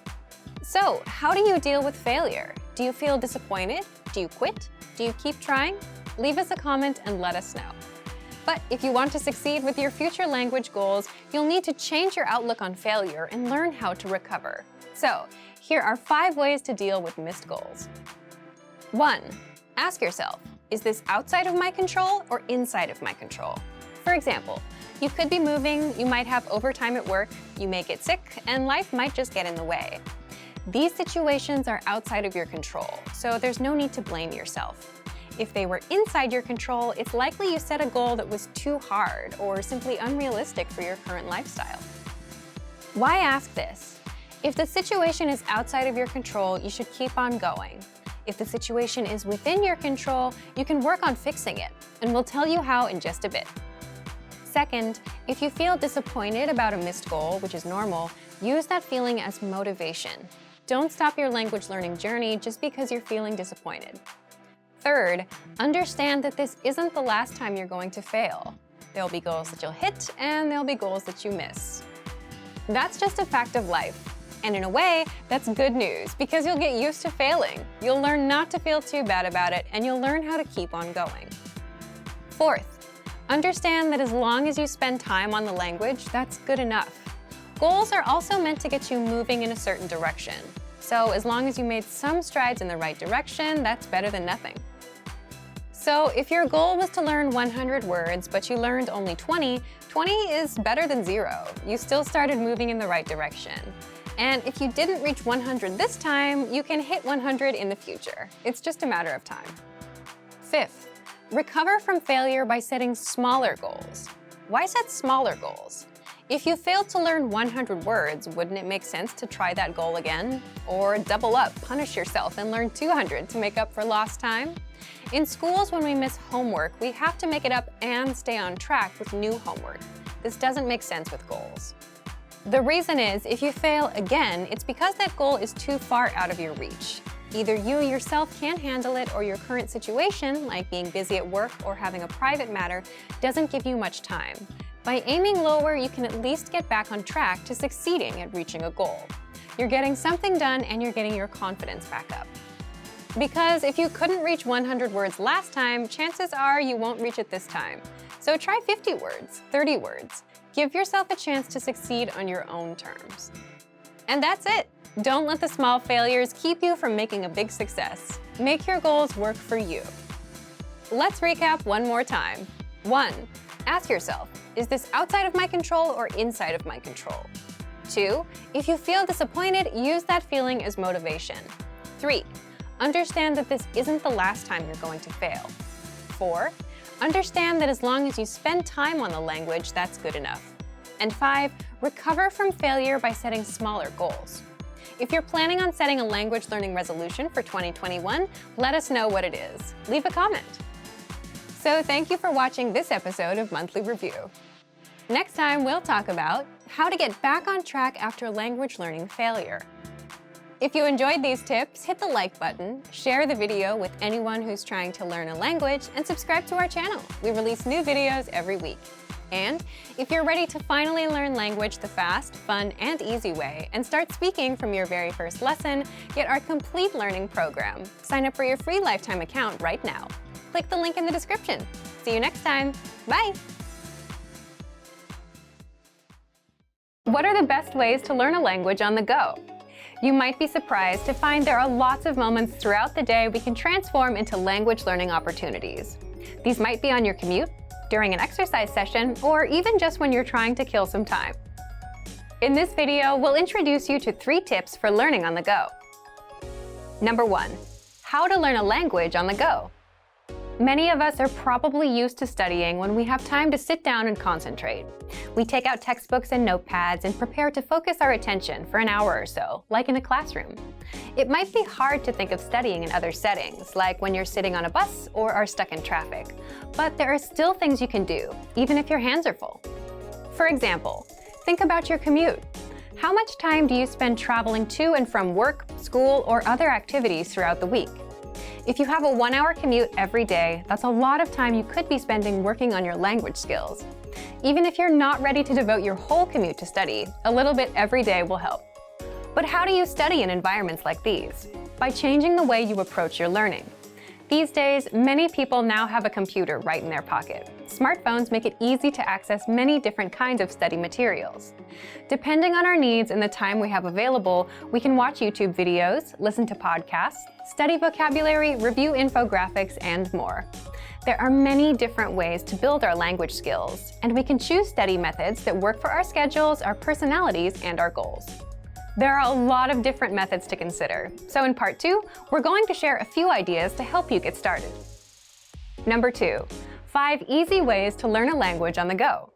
So, how do you deal with failure? Do you feel disappointed? Do you quit? Do you keep trying? Leave us a comment and let us know. But if you want to succeed with your future language goals, you'll need to change your outlook on failure and learn how to recover. So, here are 5 ways to deal with missed goals. 1. Ask yourself, is this outside of my control or inside of my control? For example, you could be moving, you might have overtime at work, you may get sick, and life might just get in the way. These situations are outside of your control, so there's no need to blame yourself. If they were inside your control, it's likely you set a goal that was too hard or simply unrealistic for your current lifestyle. Why ask this? If the situation is outside of your control, you should keep on going. If the situation is within your control, you can work on fixing it, and we'll tell you how in just a bit. Second, if you feel disappointed about a missed goal, which is normal, use that feeling as motivation. Don't stop your language learning journey just because you're feeling disappointed. Third, understand that this isn't the last time you're going to fail. There'll be goals that you'll hit, and there'll be goals that you miss. That's just a fact of life. And in a way, that's good news because you'll get used to failing. You'll learn not to feel too bad about it, and you'll learn how to keep on going. Fourth, understand that as long as you spend time on the language, that's good enough. Goals are also meant to get you moving in a certain direction. So as long as you made some strides in the right direction, that's better than nothing. So if your goal was to learn 100 words, but you learned only 20, 20 is better than 0. You still started moving in the right direction. And if you didn't reach 100 this time, you can hit 100 in the future. It's just a matter of time. Fifth, recover from failure by setting smaller goals. Why set smaller goals? If you failed to learn 100 words, wouldn't it make sense to try that goal again? Or double up, punish yourself, and learn 200 to make up for lost time? In schools, when we miss homework, we have to make it up and stay on track with new homework. This doesn't make sense with goals. The reason is, if you fail again, it's because that goal is too far out of your reach. Either you yourself can't handle it, or your current situation, like being busy at work or having a private matter, doesn't give you much time. By aiming lower, you can at least get back on track to succeeding at reaching a goal. You're getting something done and you're getting your confidence back up. Because if you couldn't reach 100 words last time, chances are you won't reach it this time. So try 50 words, 30 words. Give yourself a chance to succeed on your own terms. And that's it. Don't let the small failures keep you from making a big success. Make your goals work for you. Let's recap one more time. 1. Ask yourself, is this outside of my control or inside of my control? 2. If you feel disappointed, use that feeling as motivation. 3. Understand that this isn't the last time you're going to fail. 4. Understand that as long as you spend time on the language, that's good enough. And 5. Recover from failure by setting smaller goals. If you're planning on setting a language learning resolution for 2021, let us know what it is. Leave a comment. So thank you for watching this episode of Monthly Review. Next time, we'll talk about how to get back on track after language learning failure. If you enjoyed these tips, hit the like button, share the video with anyone who's trying to learn a language, and subscribe to our channel. We release new videos every week. And if you're ready to finally learn language the fast, fun, and easy way, and start speaking from your very first lesson, get our complete learning program. Sign up for your free lifetime account right now. Click the link in the description. See you next time. Bye! What are the best ways to learn a language on the go? You might be surprised to find there are lots of moments throughout the day we can transform into language learning opportunities. These might be on your commute, during an exercise session, or even just when you're trying to kill some time. In this video, we'll introduce you to 3 tips for learning on the go. Number 1. How to learn a language on the go. Many of us are probably used to studying when we have time to sit down and concentrate. We take out textbooks and notepads and prepare to focus our attention for an hour or so, like in a classroom. It might be hard to think of studying in other settings, like when you're sitting on a bus or are stuck in traffic. But there are still things you can do, even if your hands are full. For example, think about your commute. How much time do you spend traveling to and from work, school, or other activities throughout the week? If you have a 1-hour commute every day, that's a lot of time you could be spending working on your language skills. Even if you're not ready to devote your whole commute to study, a little bit every day will help. But how do you study in environments like these? By changing the way you approach your learning. These days, many people now have a computer right in their pocket. Smartphones make it easy to access many different kinds of study materials. Depending on our needs and the time we have available, we can watch YouTube videos, listen to podcasts, study vocabulary, review infographics, and more. There are many different ways to build our language skills, and we can choose study methods that work for our schedules, our personalities, and our goals. There are a lot of different methods to consider, so in part 2, we're going to share a few ideas to help you get started. Number 2, 5 easy ways to learn a language on the go.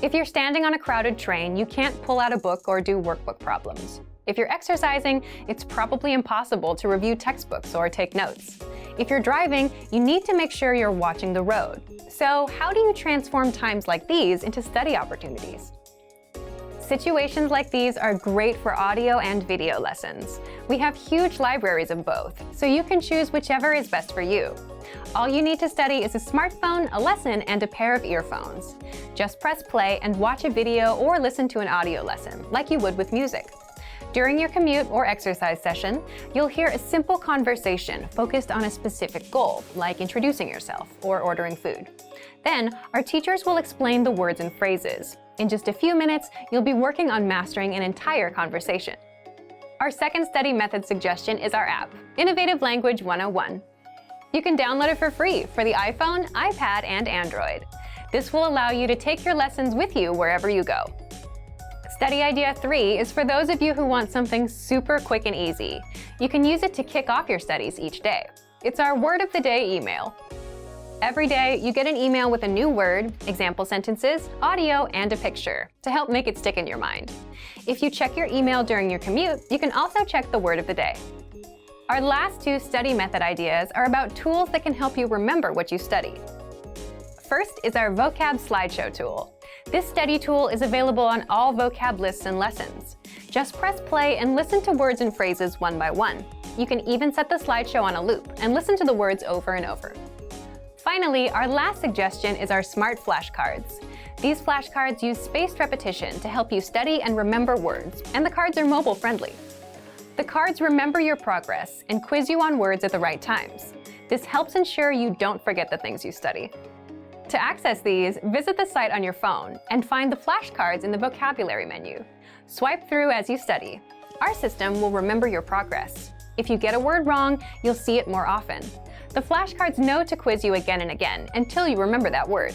If you're standing on a crowded train, you can't pull out a book or do workbook problems. If you're exercising, it's probably impossible to review textbooks or take notes. If you're driving, you need to make sure you're watching the road. So how do you transform times like these into study opportunities? Situations like these are great for audio and video lessons. We have huge libraries of both, so you can choose whichever is best for you. All you need to study is a smartphone, a lesson, and a pair of earphones. Just press play and watch a video or listen to an audio lesson, like you would with music. During your commute or exercise session, you'll hear a simple conversation focused on a specific goal, like introducing yourself or ordering food. Then, our teachers will explain the words and phrases. In just a few minutes, you'll be working on mastering an entire conversation. Our second study method suggestion is our app, Innovative Language 101. You can download it for free for the iPhone, iPad, and Android. This will allow you to take your lessons with you wherever you go. Study idea 3 is for those of you who want something super quick and easy. You can use it to kick off your studies each day. It's our word of the day email. Every day, you get an email with a new word, example sentences, audio, and a picture to help make it stick in your mind. If you check your email during your commute, you can also check the word of the day. Our last 2 study method ideas are about tools that can help you remember what you studied. First is our vocab slideshow tool. This study tool is available on all vocab lists and lessons. Just press play and listen to words and phrases one by one. You can even set the slideshow on a loop and listen to the words over and over. Finally, our last suggestion is our smart flashcards. These flashcards use spaced repetition to help you study and remember words, and the cards are mobile friendly. The cards remember your progress and quiz you on words at the right times. This helps ensure you don't forget the things you study. To access these, visit the site on your phone and find the flashcards in the vocabulary menu. Swipe through as you study. Our system will remember your progress. If you get a word wrong, you'll see it more often. The flashcards know to quiz you again and again until you remember that word.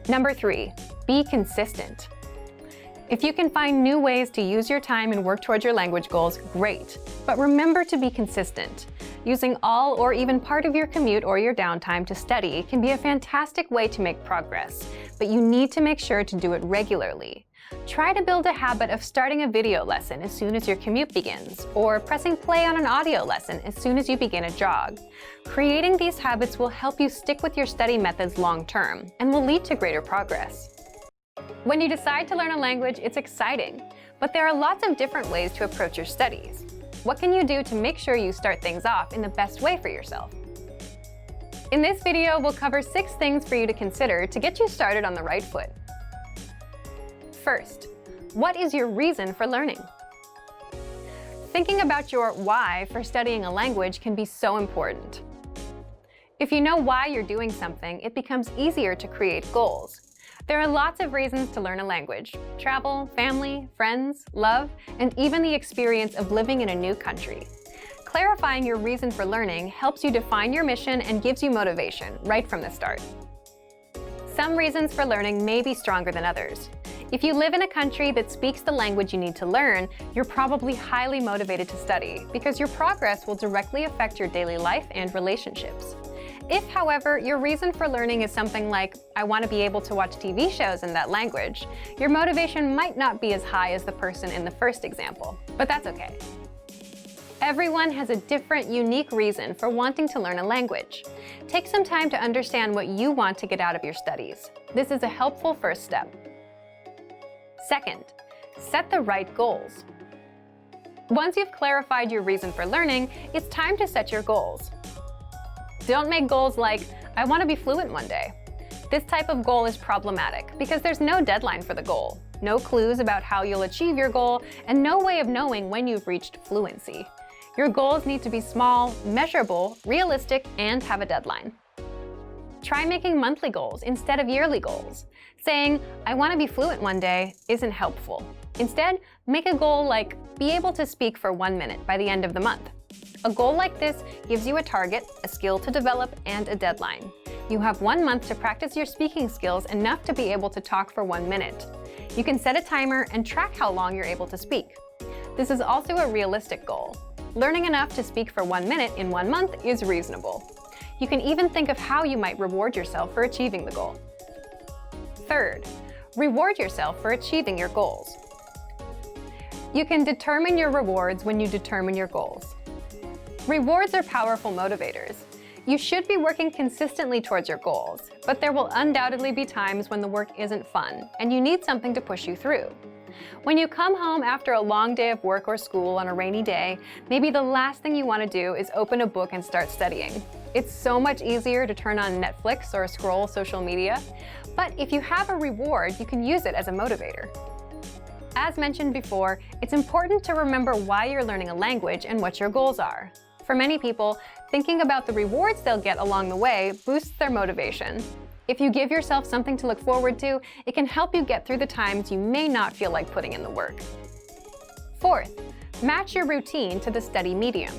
Number 3, be consistent. If you can find new ways to use your time and work towards your language goals, great. But remember to be consistent. Using all or even part of your commute or your downtime to study can be a fantastic way to make progress, but you need to make sure to do it regularly. Try to build a habit of starting a video lesson as soon as your commute begins, or pressing play on an audio lesson as soon as you begin a jog. Creating these habits will help you stick with your study methods long term and will lead to greater progress. When you decide to learn a language, it's exciting, but there are lots of different ways to approach your studies. What can you do to make sure you start things off in the best way for yourself? In this video, we'll cover 6 things for you to consider to get you started on the right foot. First, what is your reason for learning? Thinking about your why for studying a language can be so important. If you know why you're doing something, it becomes easier to create goals. There are lots of reasons to learn a language: travel, family, friends, love, and even the experience of living in a new country. Clarifying your reason for learning helps you define your mission and gives you motivation right from the start. Some reasons for learning may be stronger than others. If you live in a country that speaks the language you need to learn, you're probably highly motivated to study because your progress will directly affect your daily life and relationships. If, however, your reason for learning is something like, I want to be able to watch TV shows in that language, your motivation might not be as high as the person in the first example, but that's okay. Everyone has a different, unique reason for wanting to learn a language. Take some time to understand what you want to get out of your studies. This is a helpful first step. Second, set the right goals. Once you've clarified your reason for learning, it's time to set your goals. Don't make goals like, I want to be fluent one day. This type of goal is problematic because there's no deadline for the goal, no clues about how you'll achieve your goal, and no way of knowing when you've reached fluency. Your goals need to be small, measurable, realistic, and have a deadline. Try making monthly goals instead of yearly goals. Saying, I want to be fluent one day isn't helpful. Instead, make a goal like, be able to speak for 1 minute by the end of the month. A goal like this gives you a target, a skill to develop, and a deadline. You have 1 month to practice your speaking skills enough to be able to talk for 1 minute. You can set a timer and track how long you're able to speak. This is also a realistic goal. Learning enough to speak for 1 minute in 1 month is reasonable. You can even think of how you might reward yourself for achieving the goal. Third, reward yourself for achieving your goals. You can determine your rewards when you determine your goals. Rewards are powerful motivators. You should be working consistently towards your goals, but there will undoubtedly be times when the work isn't fun and you need something to push you through. When you come home after a long day of work or school on a rainy day, maybe the last thing you want to do is open a book and start studying. It's so much easier to turn on Netflix or scroll social media, but if you have a reward, you can use it as a motivator. As mentioned before, it's important to remember why you're learning a language and what your goals are. For many people, thinking about the rewards they'll get along the way boosts their motivation. If you give yourself something to look forward to, it can help you get through the times you may not feel like putting in the work. Fourth, match your routine to the study medium.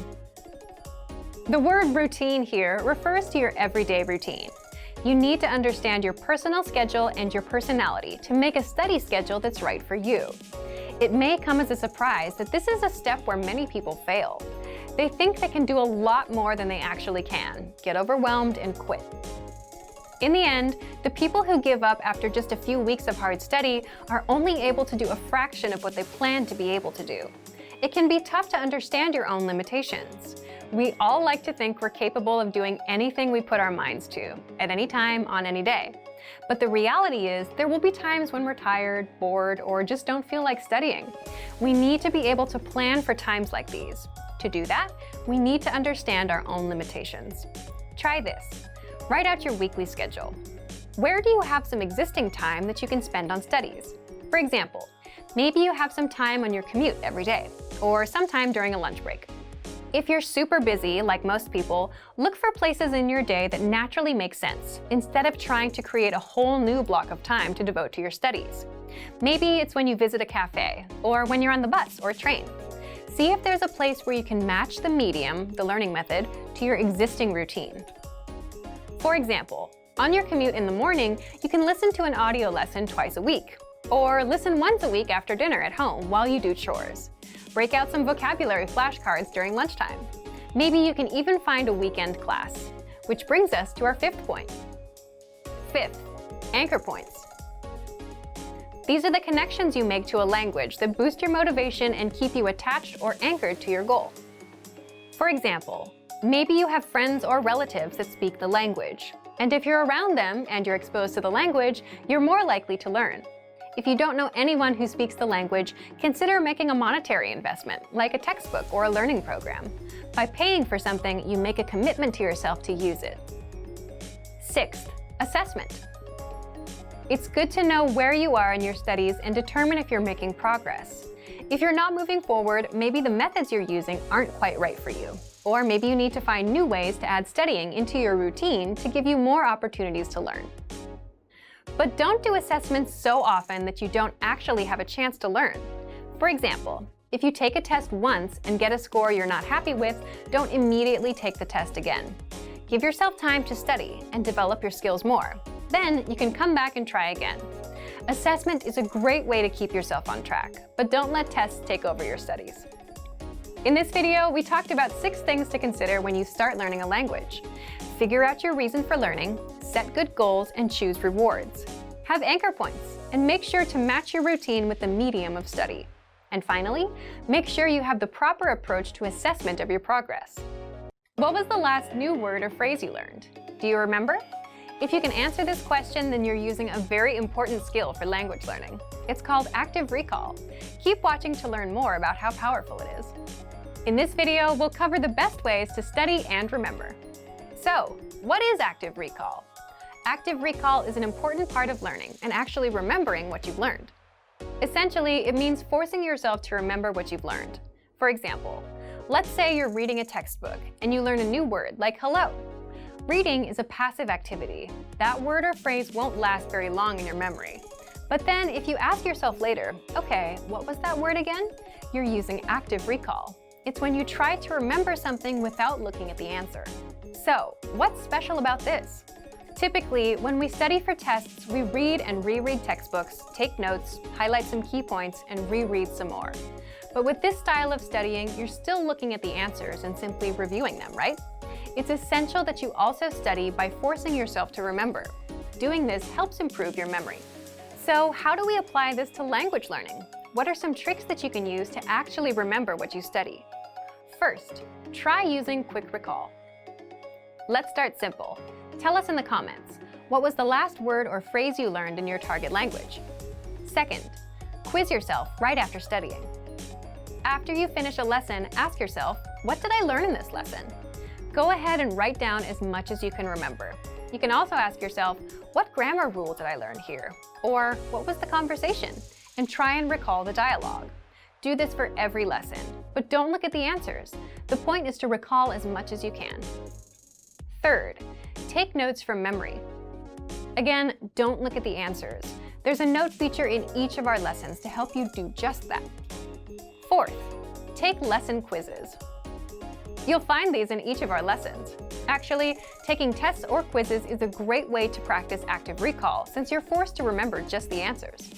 The word routine here refers to your everyday routine. You need to understand your personal schedule and your personality to make a study schedule that's right for you. It may come as a surprise that this is a step where many people fail. They think they can do a lot more than they actually can, get overwhelmed, and quit. In the end, the people who give up after just a few weeks of hard study are only able to do a fraction of what they planned to be able to do. It can be tough to understand your own limitations. We all like to think we're capable of doing anything we put our minds to, at any time, on any day. But the reality is, there will be times when we're tired, bored, or just don't feel like studying. We need to be able to plan for times like these. To do that, we need to understand our own limitations. Try this. Write out your weekly schedule. Where do you have some existing time that you can spend on studies? For example, maybe you have some time on your commute every day, or sometime during a lunch break. If you're super busy, like most people, look for places in your day that naturally make sense, instead of trying to create a whole new block of time to devote to your studies. Maybe it's when you visit a cafe, or when you're on the bus or train. See if there's a place where you can match the medium, the learning method, to your existing routine. For example, on your commute in the morning, you can listen to an audio lesson twice a week, or listen once a week after dinner at home while you do chores. Break out some vocabulary flashcards during lunchtime. Maybe you can even find a weekend class. Which brings us to our fifth point. Fifth, anchor points. These are the connections you make to a language that boost your motivation and keep you attached or anchored to your goal. For example, maybe you have friends or relatives that speak the language, and if you're around them and you're exposed to the language, you're more likely to learn. If you don't know anyone who speaks the language, consider making a monetary investment, like a textbook or a learning program. By paying for something, you make a commitment to yourself to use it. Sixth, assessment. It's good to know where you are in your studies and determine if you're making progress. If you're not moving forward, maybe the methods you're using aren't quite right for you. Or maybe you need to find new ways to add studying into your routine to give you more opportunities to learn. But don't do assessments so often that you don't actually have a chance to learn. For example, if you take a test once and get a score you're not happy with, don't immediately take the test again. Give yourself time to study and develop your skills more. Then you can come back and try again. Assessment is a great way to keep yourself on track, but don't let tests take over your studies. In this video, we talked about 6 things to consider when you start learning a language. Figure out your reason for learning, set good goals, and choose rewards. Have anchor points, and make sure to match your routine with the medium of study. And finally, make sure you have the proper approach to assessment of your progress. What was the last new word or phrase you learned? Do you remember? If you can answer this question, then you're using a very important skill for language learning. It's called active recall. Keep watching to learn more about how powerful it is. In this video, we'll cover the best ways to study and remember. So, what is active recall? Active recall is an important part of learning and actually remembering what you've learned. Essentially, it means forcing yourself to remember what you've learned. For example, let's say you're reading a textbook and you learn a new word like hello. Reading is a passive activity. That word or phrase won't last very long in your memory. But then if you ask yourself later, okay, what was that word again? You're using active recall. It's when you try to remember something without looking at the answer. So, what's special about this? Typically, when we study for tests, we read and reread textbooks, take notes, highlight some key points, and reread some more. But with this style of studying, you're still looking at the answers and simply reviewing them, right? It's essential that you also study by forcing yourself to remember. Doing this helps improve your memory. So, how do we apply this to language learning? What are some tricks that you can use to actually remember what you study? First, try using quick recall. Let's start simple. Tell us in the comments, what was the last word or phrase you learned in your target language? Second, quiz yourself right after studying. After you finish a lesson, ask yourself, what did I learn in this lesson? Go ahead and write down as much as you can remember. You can also ask yourself, what grammar rule did I learn here? Or what was the conversation? And try and recall the dialogue. Do this for every lesson, but don't look at the answers. The point is to recall as much as you can. Third, take notes from memory. Again, don't look at the answers. There's a note feature in each of our lessons to help you do just that. Fourth, take lesson quizzes. You'll find these in each of our lessons. Actually, taking tests or quizzes is a great way to practice active recall since you're forced to remember just the answers.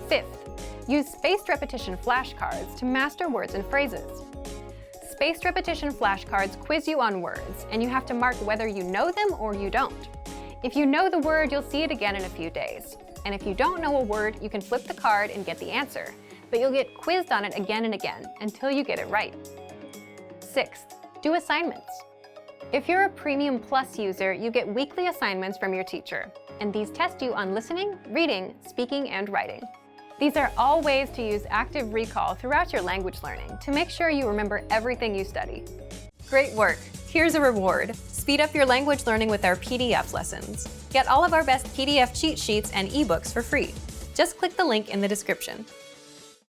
Fifth, use spaced repetition flashcards to master words and phrases. Spaced repetition flashcards quiz you on words, and you have to mark whether you know them or you don't. If you know the word, you'll see it again in a few days. And if you don't know a word, you can flip the card and get the answer, but you'll get quizzed on it again and again until you get it right. Sixth, do assignments. If you're a Premium Plus user, you get weekly assignments from your teacher, and these test you on listening, reading, speaking, and writing. These are all ways to use active recall throughout your language learning to make sure you remember everything you study. Great work! Here's a reward. Speed up your language learning with our PDF lessons. Get all of our best PDF cheat sheets and ebooks for free. Just click the link in the description.